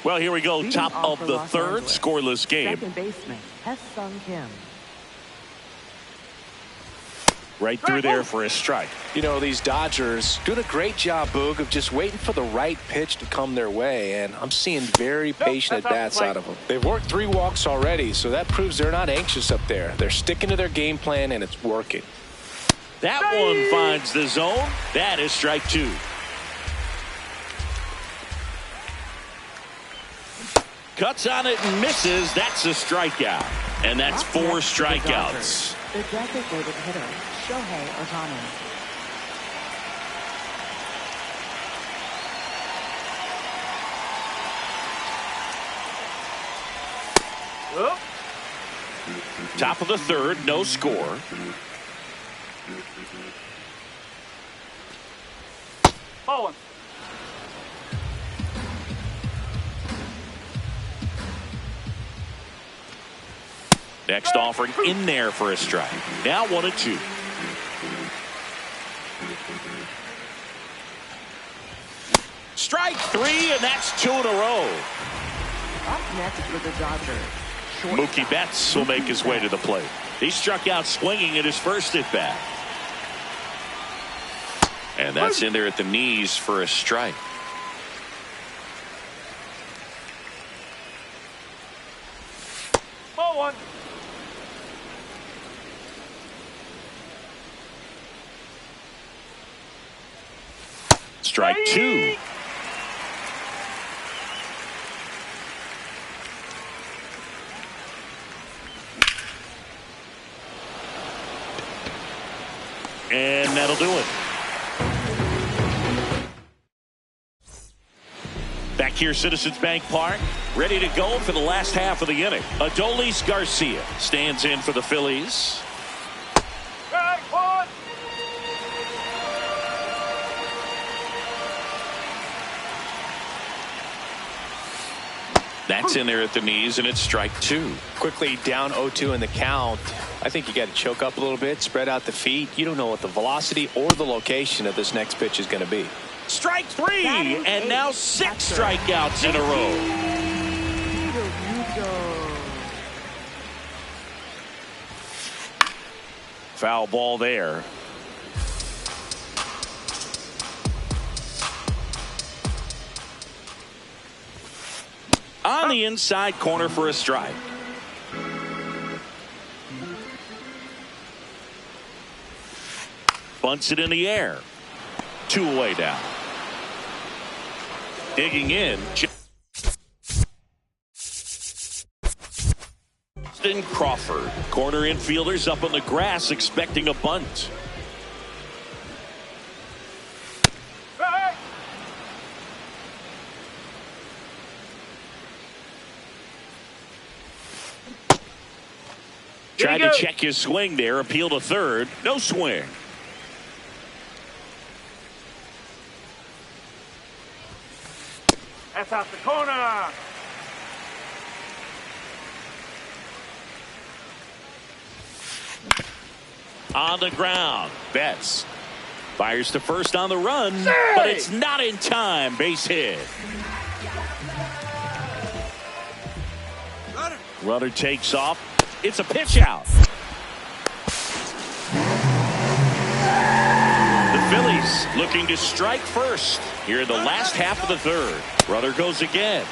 Well, here we go. Top of the third, scoreless game. Second baseman, Sung Kim. Right through there for a strike. You know, these Dodgers doing a great job, Boog, of just waiting for the right pitch to come their way, and I'm seeing very patient at-bats out of them. They've worked 3 walks already, so that proves they're not anxious up there. They're sticking to their game plan, and it's working. That one finds the zone. That is strike 2. Cuts on it and misses. That's a strikeout. And that's 4 strikeouts. The designated hitter, Shohei Ohtani. Top of the third, no score. Ball one. Next offering in there for a strike. Now 1-2. Strike 3, and that's 2 in a row. Up next for the Dodgers. Mookie Betts will make his way to the plate. He struck out swinging at his first at-bat. And that's in there at the knees for a strike. Ball one. Strike 2. And that'll do it. Back here, Citizens Bank Park, ready to go for the last half of the inning. Adolis Garcia stands in for the Phillies. Strike one. That's in there at the knees, and it's strike 2. Quickly down 0-2 in the count. I think you got to choke up a little bit, spread out the feet. You don't know what the velocity or the location of this next pitch is going to be. Strike 3, and now 6 strikeouts in a row. Foul ball there. On the inside corner for a strike. Bunts it in the air. 2 away now. Digging in. Justin Crawford. Corner infielders up on the grass expecting a bunt. Tried to check his swing there. Appeal to third. No swing. That's out the corner. On the ground. Betts fires to first on the run, but it's not in time. Base hit. Runner takes off. It's a pitch out. The Phillies looking to strike first here in the last half of the third. Runner goes again.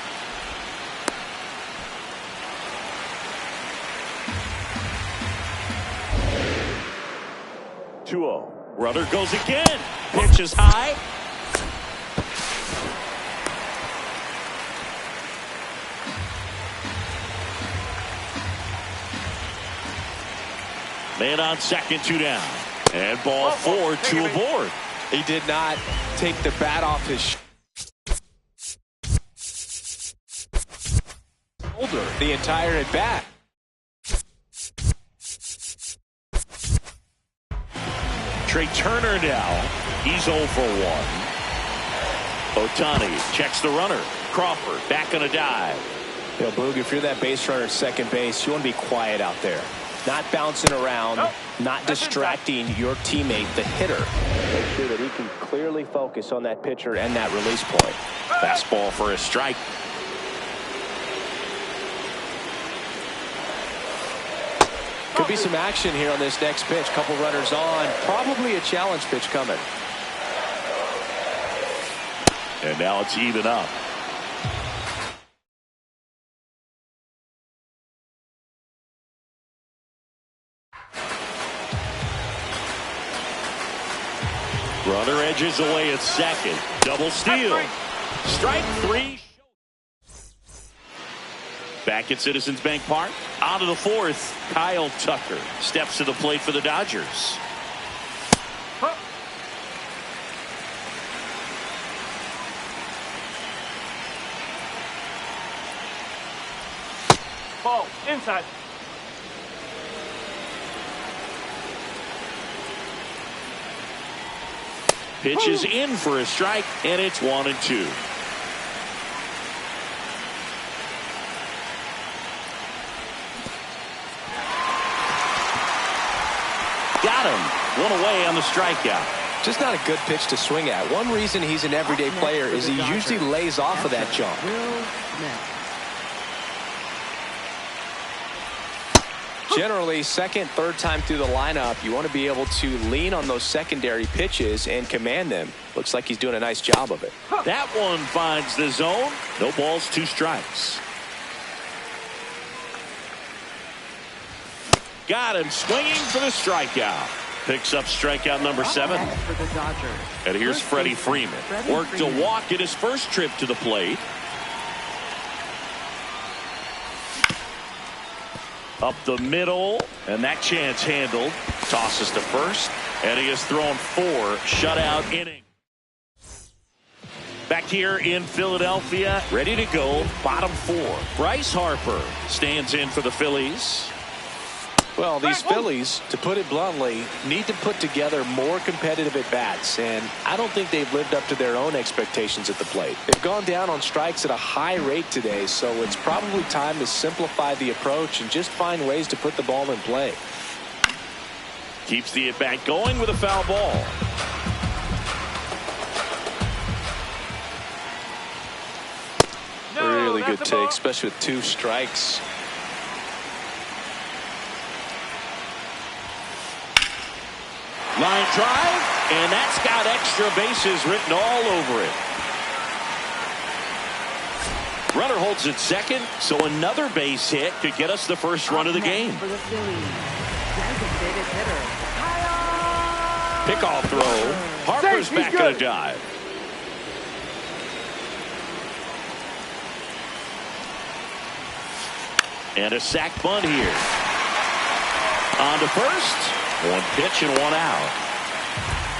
Two-0. Runner goes again. Pitch is high. Man on second, 2 down. And ball 4, 2 aboard. He did not take the bat off his shoulder the entire at bat. Trey Turner now. He's 0 for 1. Ohtani checks the runner. Crawford back on a dive. You know, Boog, if you're that base runner at second base, you want to be quiet out there. Not bouncing around, not distracting your teammate, the hitter. Make sure that he can clearly focus on that pitcher and that release point. Fastball for a strike. Could be some action here on this next pitch. Couple runners on. Probably a challenge pitch coming. And now it's even up. Runner edges away at second. Double steal. Strike 3. Back at Citizens Bank Park. On to the fourth. Kyle Tucker steps to the plate for the Dodgers. Ball inside. Pitch is in for a strike, and it's 1-2. Got him. One away on the strikeout. Just not a good pitch to swing at. One reason he's an everyday player is he usually lays off of that jump. Generally, second, third time through the lineup, you want to be able to lean on those secondary pitches and command them. Looks like he's doing a nice job of it. That one finds the zone. No balls, 2 strikes. Got him swinging for the strikeout. Picks up strikeout number 7. For the Dodgers. And here's Freddie Freeman. Worked a walk at his first trip to the plate. Up the middle, and that chance handled. Tosses to first, and he has thrown 4 shutout innings. Back here in Philadelphia, ready to go, bottom 4. Bryce Harper stands in for the Phillies. Well, these Phillies, to put it bluntly, need to put together more competitive at-bats, and I don't think they've lived up to their own expectations at the plate. They've gone down on strikes at a high rate today, so it's probably time to simplify the approach and just find ways to put the ball in play. Keeps the at-bat going with a foul ball. Really good take, especially with 2 strikes. Line drive, and that's got extra bases written all over it. Runner holds at second, so another base hit could get us the first run of the game. For the Phillies, designated hitter, Kyle. Pickoff throw. Harper's back on a dive. And a sac bunt here. On to first. 1 pitch and 1 out.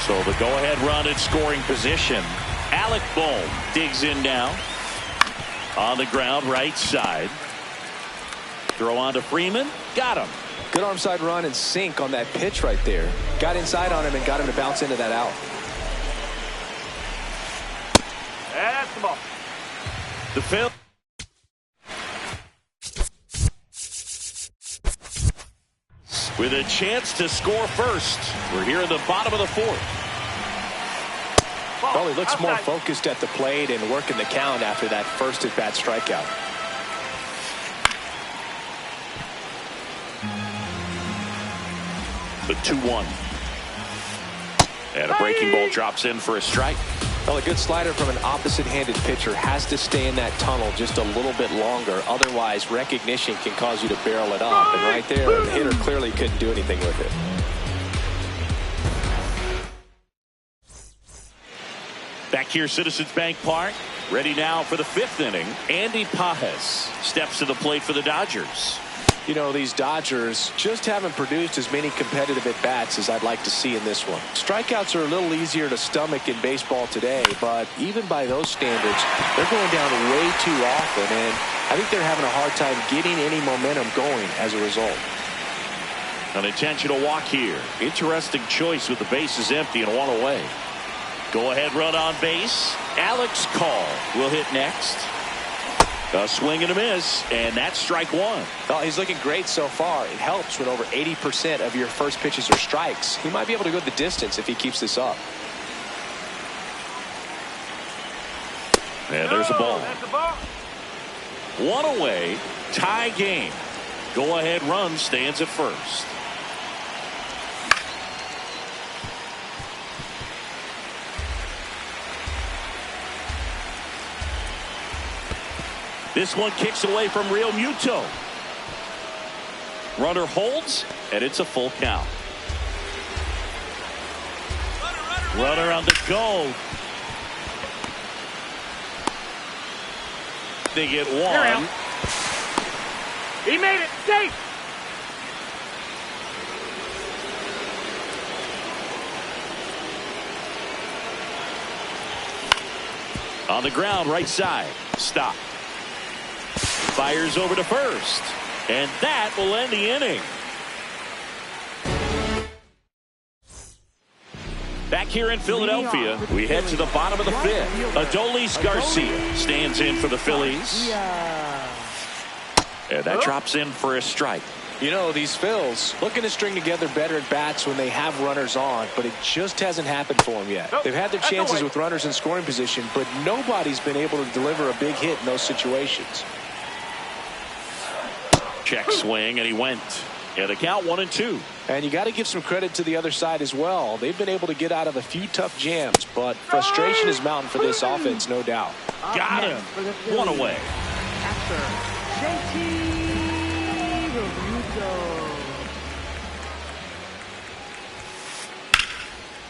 So the go-ahead run in scoring position. Alec Bohm digs in now. On the ground, right side. Throw on to Freeman. Got him. Good arm side run and sink on that pitch right there. Got inside on him and got him to bounce into that out. That's the ball. The field. With a chance to score first. We're here in the bottom of the 4th. Well, he looks more focused at the plate and working the count after that first at-bat strikeout. The 2-1. And a breaking ball drops in for a strike. Well, a good slider from an opposite-handed pitcher has to stay in that tunnel just a little bit longer. Otherwise, recognition can cause you to barrel it up. And right there, the hitter clearly couldn't do anything with it. Back here, Citizens Bank Park. Ready now for the 5th inning. Andy Pajes steps to the plate for the Dodgers. You know, these Dodgers just haven't produced as many competitive at-bats as I'd like to see in this one. Strikeouts are a little easier to stomach in baseball today, but even by those standards, they're going down way too often, and I think they're having a hard time getting any momentum going as a result. An intentional walk here. Interesting choice with the bases empty and one away. Go ahead run on base. Alex Call will hit next. A swing and a miss, and that's strike one. Well, he's looking great so far. It helps when over 80% of your first pitches are strikes. He might be able to go the distance if he keeps this up. And there's a ball. One away, tie game. Go ahead run stands at first. This one kicks away from Real Muto. Runner holds, and it's a full count. Runner on the go. They get one. He made it safe. On the ground, right side. Stop. Fires over to first. And that will end the inning. Back here in Philadelphia, we head to the bottom of the fifth. Adolis Garcia stands in for the Phillies. And that drops in for a strike. You know, these Phils looking to string together better at bats when they have runners on, but it just hasn't happened for them yet. They've had their chances with runners in scoring position, but nobody's been able to deliver a big hit in those situations. Check swing, and he went. And the count 1-2. And you got to give some credit to the other side as well. They've been able to get out of a few tough jams, but frustration is mounting for this offense, no doubt. Got him. One away.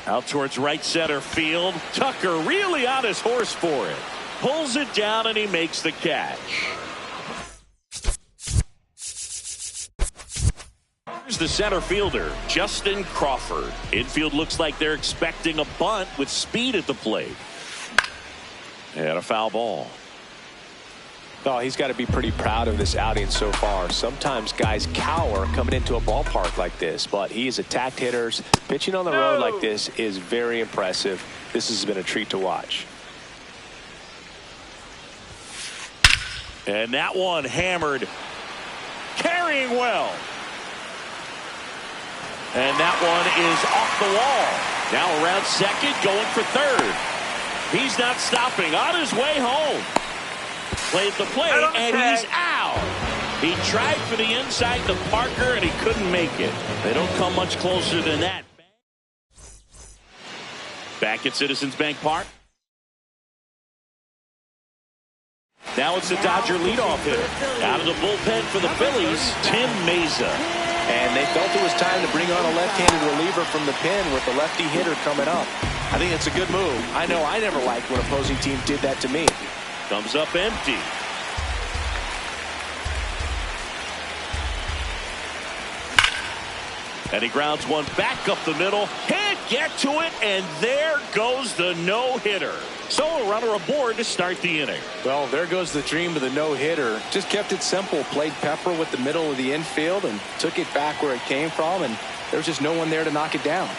Out towards right center field. Tucker really on his horse for it. Pulls it down and he makes the catch. Here's the center fielder, Justin Crawford. Infield looks like they're expecting a bunt with speed at the plate. And a foul ball. Oh, he's got to be pretty proud of this outing so far. Sometimes guys cower coming into a ballpark like this, but he's attacked hitters. Pitching on the road like this is very impressive. This has been a treat to watch. And that one hammered. Carrying well. And that one is off the wall. Now around second, going for third. He's not stopping. On his way home. Played the plate, and he's out. He tried for the inside to Parker, and he couldn't make it. They don't come much closer than that. Back at Citizens Bank Park. Now it's the Dodger leadoff hitter. Out of the bullpen for the Phillies, Tim Meza. And they felt it was time to bring on a left-handed reliever from the pen with the lefty hitter coming up. I think it's a good move. I know I never liked when opposing teams did that to me. Comes up empty. And he grounds one back up the middle. Can't get to it, and there goes the no-hitter. So a runner aboard to start the inning. Well, there goes the dream of the no-hitter. Just kept it simple. Played pepper with the middle of the infield and took it back where it came from, and there was just no one there to knock it down.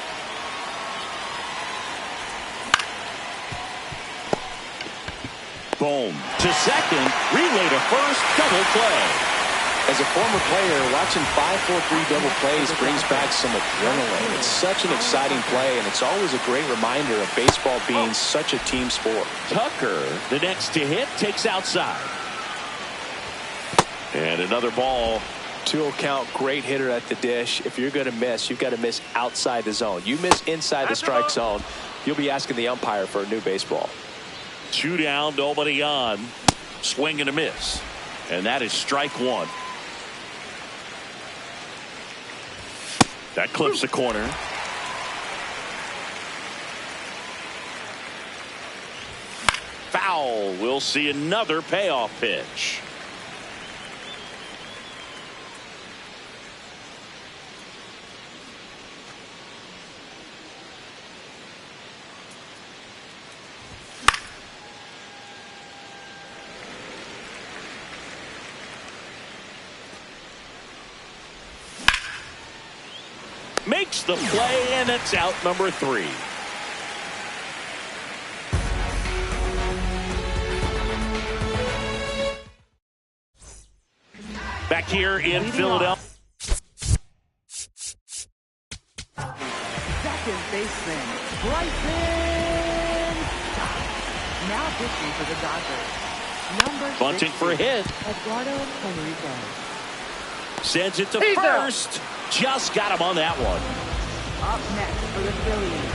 Boom. To second, relay to first, double play. As a former player, watching 5-4-3 double plays brings back some adrenaline. It's such an exciting play, and it's always a great reminder of baseball being such a team sport. Tucker, the next to hit, takes outside. And another ball. 2-0 count, great hitter at the dish. If you're going to miss, you've got to miss outside the zone. You miss inside the strike zone, you'll be asking the umpire for a new baseball. 2 down, nobody on. Swing and a miss. And that is strike one. That clips the corner. Foul. We'll see another payoff pitch. Makes the play, and it's out number 3. Back here in Philadelphia. Second baseman, Bryson. Now pitching for the Dodgers. Number Bunting 60, for a hit. Eduardo Henrique. Sends it to He's first. Just got him on that one. Up next for the Phillies,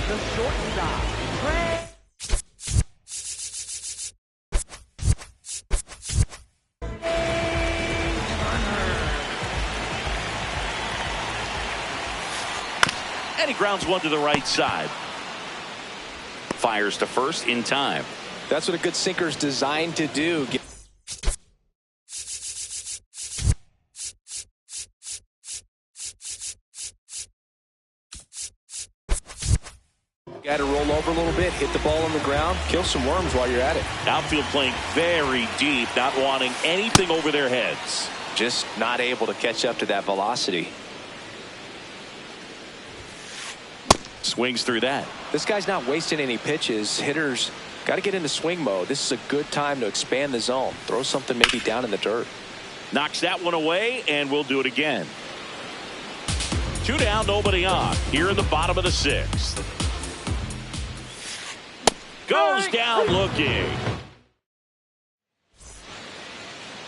the shortstop, Trey. And he grounds one to the right side. Fires to first in time. That's what a good sinker is designed to do. Got to roll over a little bit, hit the ball on the ground, kill some worms while you're at it. Outfield playing very deep, not wanting anything over their heads. Just not able to catch up to that velocity. Swings through that. This guy's not wasting any pitches. Hitters got to get into swing mode. This is a good time to expand the zone. Throw something maybe down in the dirt. Knocks that one away, and we'll do it again. 2 down, nobody on. Here in the bottom of the 6th. Goes down looking.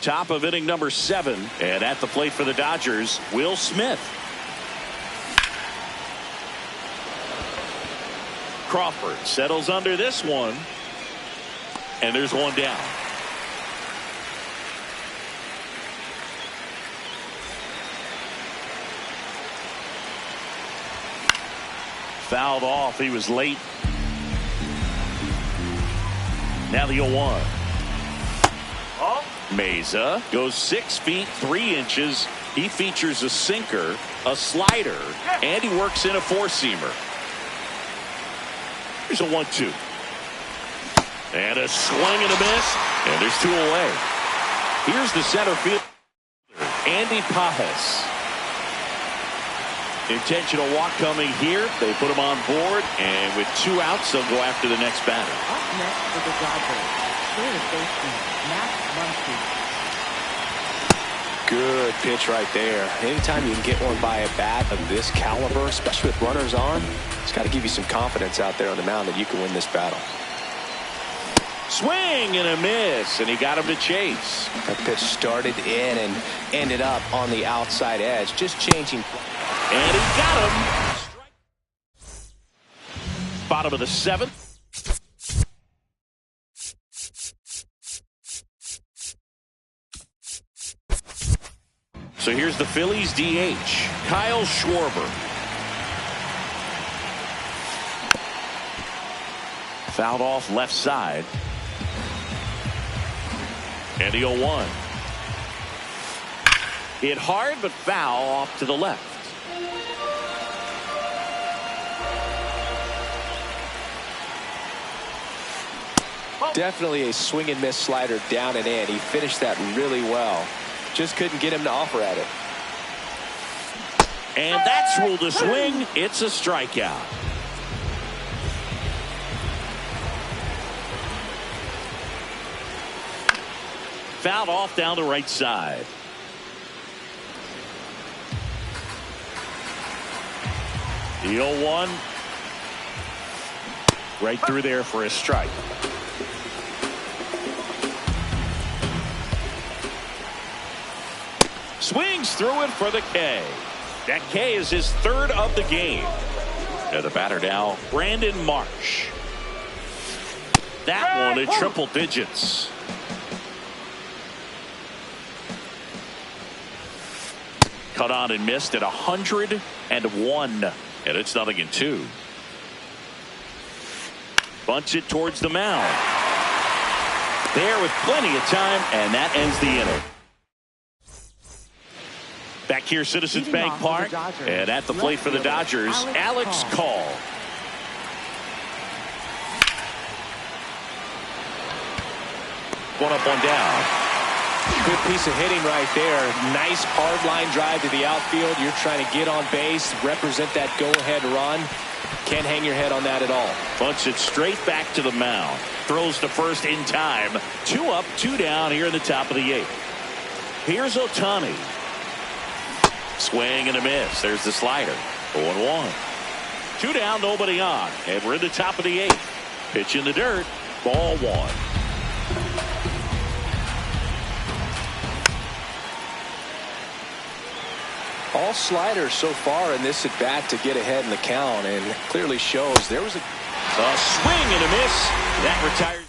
Top of inning number 7. And at the plate for the Dodgers, Will Smith. Crawford settles under this one. And there's one down. Fouled off. He was late. Now the 0-1. Meza goes 6 feet 3 inches. He features a sinker, a slider, and he works in a 4-seamer. Here's a 1-2. And a swing and a miss. And there's 2 away. Here's the center fielder, Andy Pajes. Intentional walk coming here. They put him on board, and with 2 outs, they'll go after the next batter. Up next for the Dodgers, third baseman, Matt Muncy. Good pitch right there. Anytime you can get one by a bat of this caliber, especially with runners on, it's got to give you some confidence out there on the mound that you can win this battle. Swing and a miss, and he got him to chase. That pitch started in and ended up on the outside edge, just changing. And he got him. Bottom of the 7th. So here's the Phillies DH, Kyle Schwarber. Fouled off left side. And the 0-1. Hit hard, but foul off to the left. Definitely a swing and miss slider down and in. He finished that really well. Just couldn't get him to offer at it. And that's ruled a swing. It's a strikeout. Fouled off down the right side. The 0-1. Right through there for a strike. Swings through it for the K. That K is his 3rd of the game. And the batter now, Brandon Marsh. That one in triple digits. Cut on and missed at 101. And it's 0-2. Bunts it towards the mound. There with plenty of time, and that ends the inning. Back here, Citizens Bank Park, and at the plate for the Dodgers, Alex Call. One up, one down. Good piece of hitting right there. Nice hard line drive to the outfield. You're trying to get on base, represent that go-ahead run. Can't hang your head on that at all. Bunts it straight back to the mound. Throws to first in time. 2 up, 2 down here in the top of the 8th. Here's Ohtani. Swing and a miss. There's the slider. 0-1. 2 down, nobody on. And we're in the top of the 8th. Pitch in the dirt. Ball 1. All sliders so far in this at bat to get ahead in the count, and clearly shows there was a swing and a miss. That retires.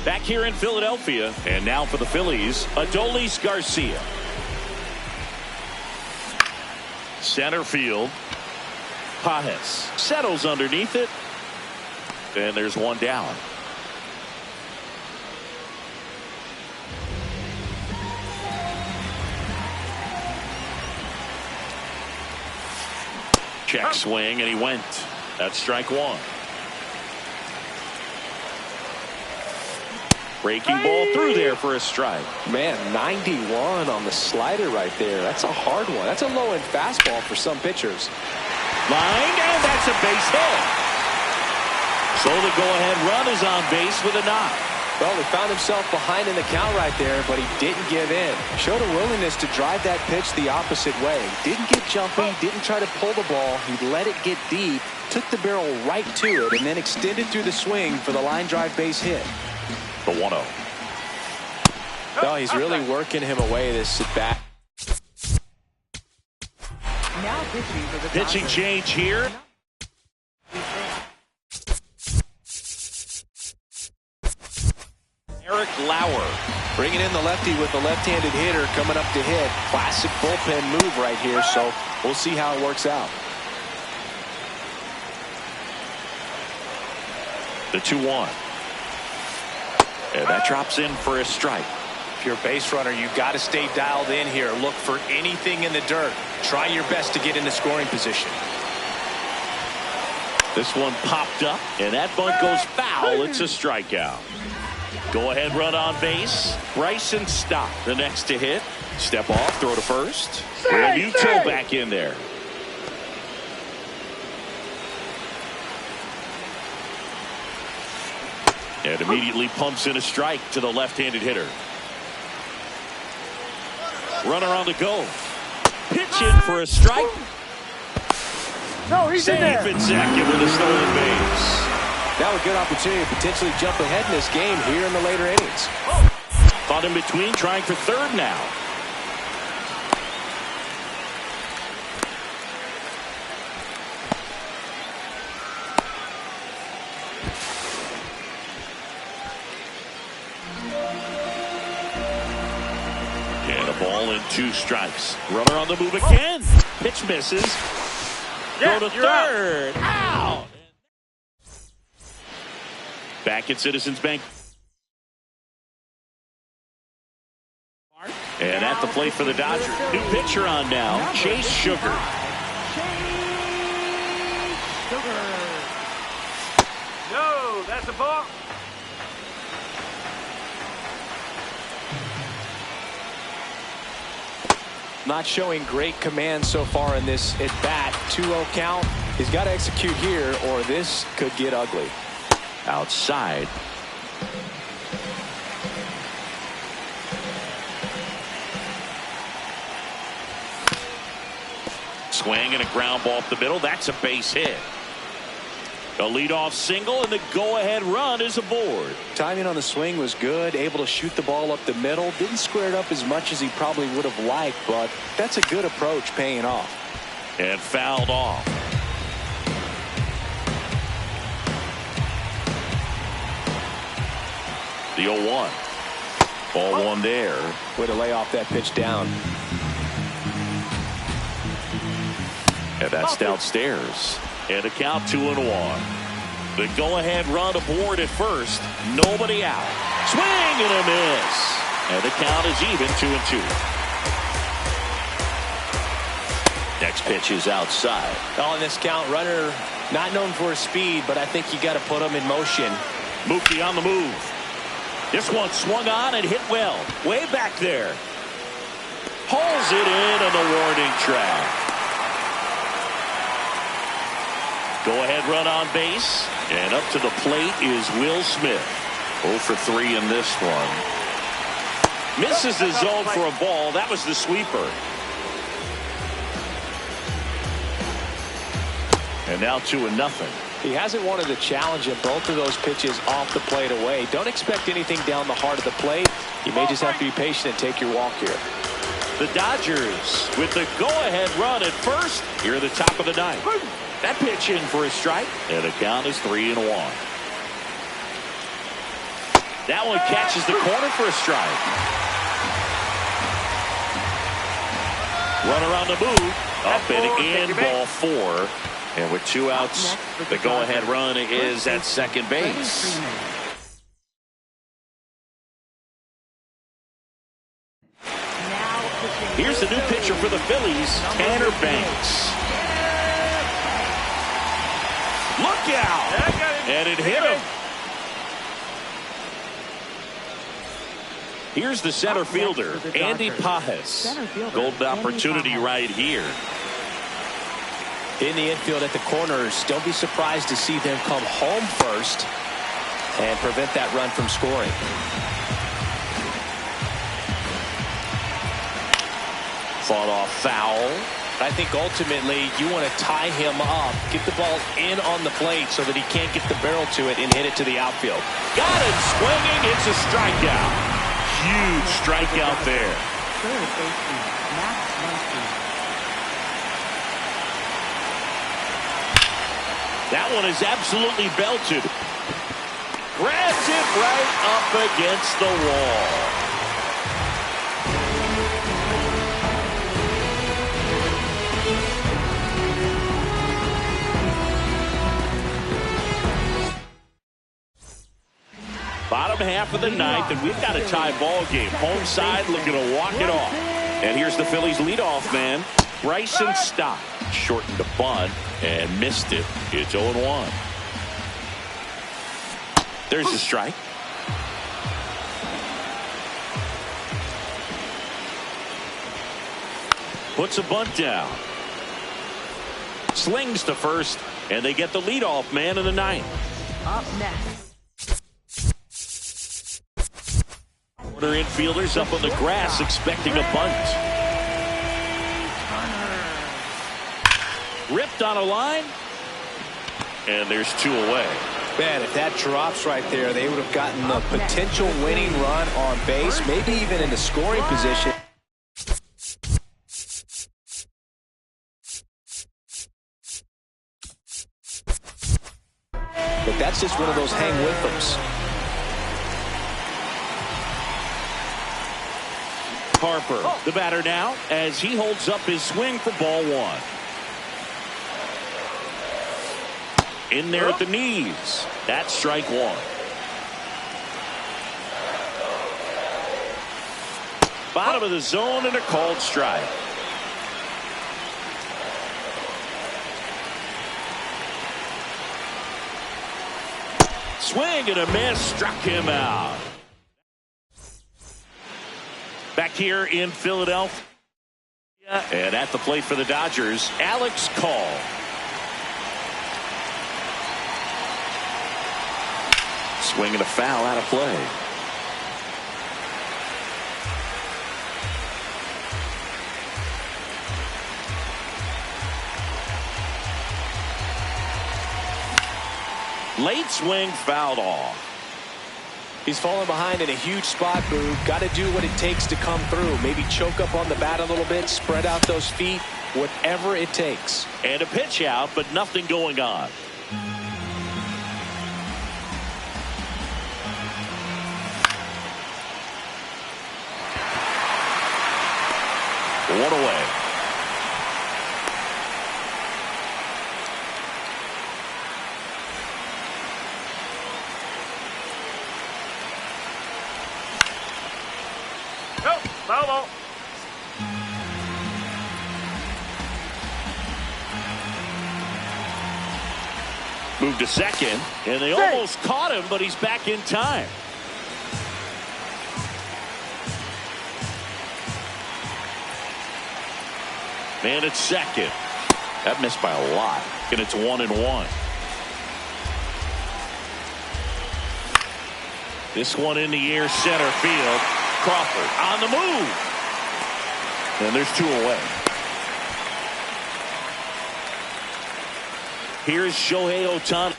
Back here in Philadelphia, and now for the Phillies, Adolis Garcia. Center field. Pajes settles underneath it, and there's 1 down. Check swing, and he went. That's strike 1. Breaking ball through there for a strike. Man, 91 on the slider right there. That's a hard one. That's a low-end fastball for some pitchers. Lined, and that's a base hit. So the go-ahead run is on base with a knock. Well, he found himself behind in the count right there, but he didn't give in. Showed a willingness to drive that pitch the opposite way. Didn't get jumpy, didn't try to pull the ball. He let it get deep, took the barrel right to it, and then extended through the swing for the line drive base hit. The 1-0. No, he's really working him away this at bat. Now pitching for the Pitching Dodgers. change here. Eric Lauer. Bringing in the lefty with the left-handed hitter coming up to hit. Classic bullpen move right here, so we'll see how it works out. The 2-1. And that drops in for a strike. If you're a base runner, you've got to stay dialed in here. Look for anything in the dirt. Try your best to get into scoring position. This one popped up, and that bunt goes foul. It's a strikeout. Go ahead run on base. Bryson Stott, the next to hit. Step off, throw to first. Real Muto back in there. And immediately pumps in a strike to the left-handed hitter. Runner on the go. Pitch in for a strike. No, he's in there. Safe and second with a stolen base. Now a good opportunity to potentially jump ahead in this game here in the later innings. Caught in between, trying for third now. And a ball and 2 strikes. Runner on the move again. Pitch misses. Yeah, Go to you're out. third. Out. Back at Citizens Bank. And at the plate for the Dodgers. New pitcher on now, Chase Sugar. No, that's a ball. Not showing great command so far in this at bat. 2-0 count. He's got to execute here or this could get ugly. Outside. Swing and a ground ball up the middle. That's a base hit. A leadoff single, and the go-ahead run is aboard. Timing on the swing was good. Able to shoot the ball up the middle. Didn't square it up as much as he probably would have liked, but that's a good approach paying off. And fouled off. The 0-1. Ball 1 there. Way to lay off that pitch down. And that's downstairs. And a count 2-1. The go-ahead run aboard at first. Nobody out. Swing and a miss. And the count is even 2-2. Next pitch is outside. On this count, runner not known for his speed, but I think you got to put him in motion. Mookie on the move. This one swung on and hit well. Way back there. Pulls it in on the warning track. Go-ahead run on base. And up to the plate is Will Smith. 0 for 3 in this one. Misses the zone for a ball. That was the sweeper. And now 2-0. He hasn't wanted to challenge in both of those pitches off the plate away. Don't expect anything down the heart of the plate. You may just have to be patient and take your walk here. The Dodgers with the go-ahead run at first here at the top of the ninth. That pitch in for a strike, and the count is 3-1. That one catches the corner for a strike. Runner on the move, up and in, ball 4. And with 2 outs, the go-ahead run is at second base. Here's the new pitcher for the Phillies, Tanner Banks. Look out! And it hit him. Here's the center fielder, Andy Pajes. Golden opportunity right here. In the infield at the corners, don't be surprised to see them come home first and prevent that run from scoring. Fought off foul. I think ultimately you want to tie him up, get the ball in on the plate so that he can't get the barrel to it and hit it to the outfield. Got it swinging. It's a strikeout. Huge strikeout there. Third baseman, Max Muncy. That one is absolutely belted. Grabs it right up against the wall. Bottom half of the ninth, and we've got a tie ball game. Home side looking to walk it off. And here's the Phillies leadoff man, Bryson Stott. Shortened the bunt and missed it. It's 0-1. There's the strike. Puts a bunt down. Slings to first, and they get the leadoff man in the ninth. Up next. Corner infielders up on the grass expecting a bunt. Ripped on a line, and there's 2 away. Man, if that drops right there, they would have gotten the potential winning run on base, maybe even in the scoring position. But that's just one of those hang with thems. Harper, the batter now, as he holds up his swing for ball 1. In there at the knees. That's strike 1. Bottom of the zone and a called strike. Swing and a miss, struck him out. Back here in Philadelphia. And at the plate for the Dodgers, Alex Call. Swing and a foul out of play. Late swing fouled off. He's fallen behind in a huge spot, Boo. Got to do what it takes to come through. Maybe choke up on the bat a little bit, spread out those feet, whatever it takes. And a pitch out, but nothing going on. One away. Foul ball. Moved to second, and they almost caught him, but he's back in time. Man at second. That missed by a lot. And it's 1-1. This one in the air, center field. Crawford on the move. And there's 2 away. Here's Shohei Ohtani.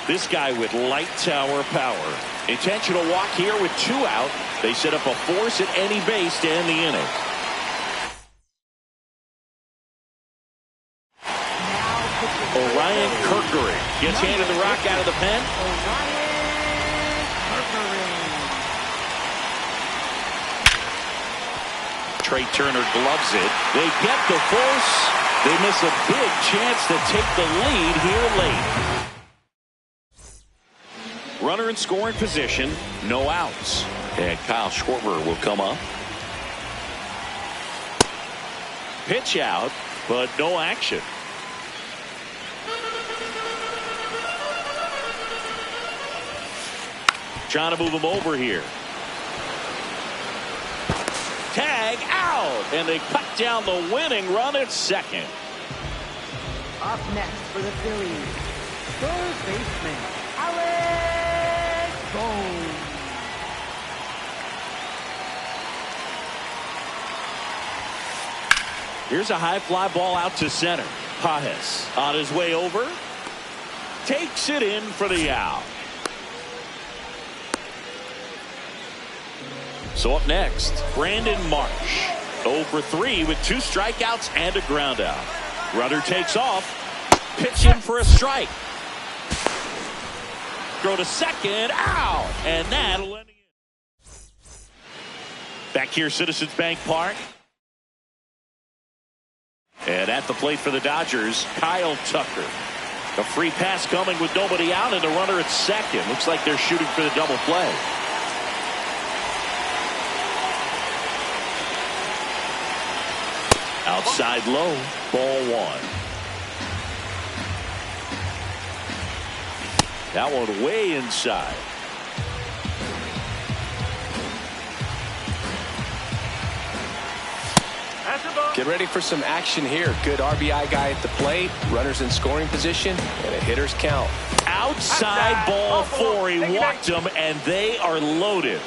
This guy with light tower power. Intentional walk here with 2 out. They set up a force at any base to end the inning. Orion Kerkering gets handed the rock out of the pen. Trey Turner gloves it. They get the force. They miss a big chance to take the lead here late. Runner in scoring position, no outs. And Kyle Schwarber will come up. Pitch out, but no action. Trying to move him over here. Tag out, and they cut down the winning run at second. Up next for the Phillies, third baseman, Alex Bones. Here's a high fly ball out to center. Pages on his way over. Takes it in for the out. So up next, Brandon Marsh. 0 for 3 with 2 strikeouts and a ground out. Runner takes off. Pitch in for a strike. Throw to second. Out. And that'll end it. Back here, Citizens Bank Park. And at the plate for the Dodgers, Kyle Tucker. A free pass coming with nobody out and the runner at second. Looks like they're shooting for the double play. Outside low, ball 1. That one way inside. Get ready for some action here. Good RBI guy at the plate. Runners in scoring position and a hitter's count. Outside ball 4. He walked them and they are loaded.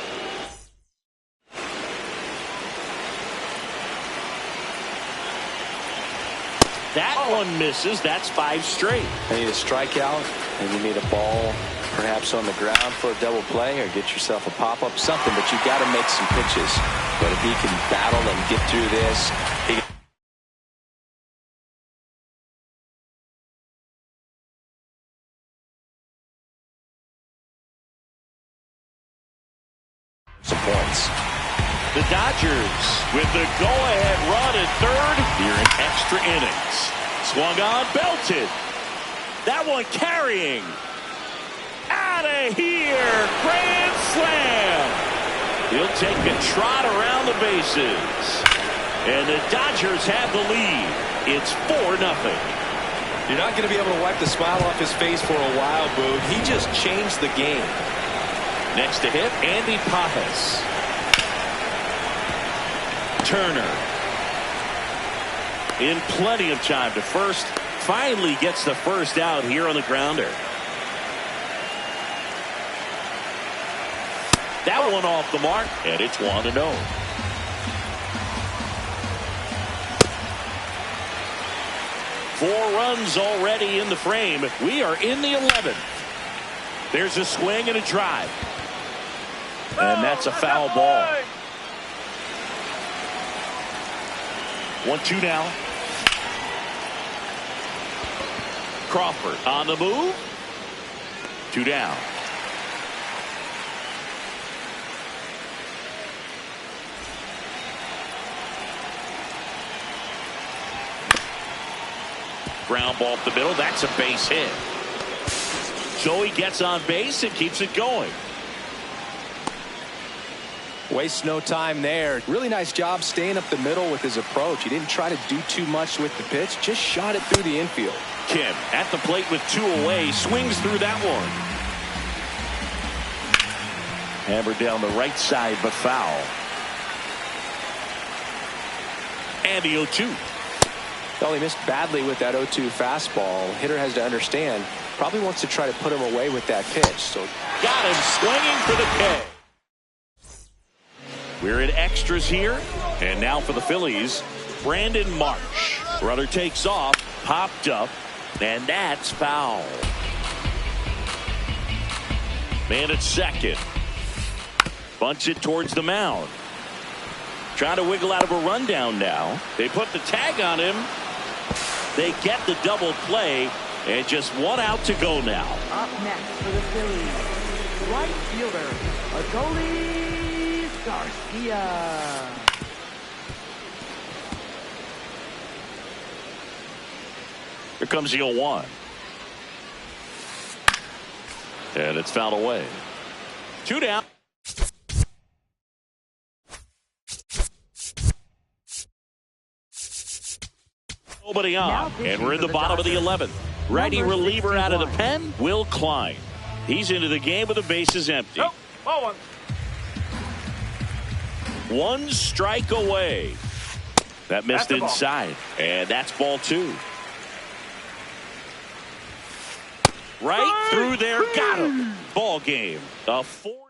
That one misses. That's 5 straight. You need a strikeout, and you need a ball perhaps on the ground for a double play, or get yourself a pop-up, something, but you got to make some pitches. But if he can battle and get through this, he can some points. The Dodgers with the go-ahead run at third here in extra innings. Swung on, belted. That one carrying. Out of here. Grand slam. He'll take a trot around the bases. And the Dodgers have the lead. It's 4-0. You're not going to be able to wipe the smile off his face for a while, Boog. He just changed the game. Next to hit, Andy Pages. Turner in plenty of time to first. Finally gets the first out here on the grounder. That one off the mark, and it's 1-0. Four runs already in the frame. We are in the 11th. There's a swing and a drive. And that's a foul ball. 1-2 now. Crawford on the move. 2 down. Ground ball up the middle. That's a base hit. So he gets on base and keeps it going. Wastes no time there. Really nice job staying up the middle with his approach. He didn't try to do too much with the pitch, just shot it through the infield. Kim at the plate with 2 away, swings through that one. Hammered down the right side, but foul. And the 0-2. Well, he missed badly with that 0-2 fastball. Hitter has to understand, probably wants to try to put him away with that pitch. So got him swinging for the K. We're in extras here, and now for the Phillies, Brandon Marsh. Runner takes off, popped up, and that's foul. Man at second. Bunts it towards the mound. Trying to wiggle out of a rundown now. They put the tag on him. They get the double play, and just 1 out to go now. Up next for the Phillies, right fielder, Adolis Garcia. Here comes the 0-1. And it's fouled away. 2 down. Nobody on, and we're in the bottom of the 11th. Righty reliever out of the pen, Will Klein. He's into the game with the bases empty. Nope. Ball 1. 1 strike away. That missed inside, and that's ball 2. Right through there, got him. Ball game. A 4.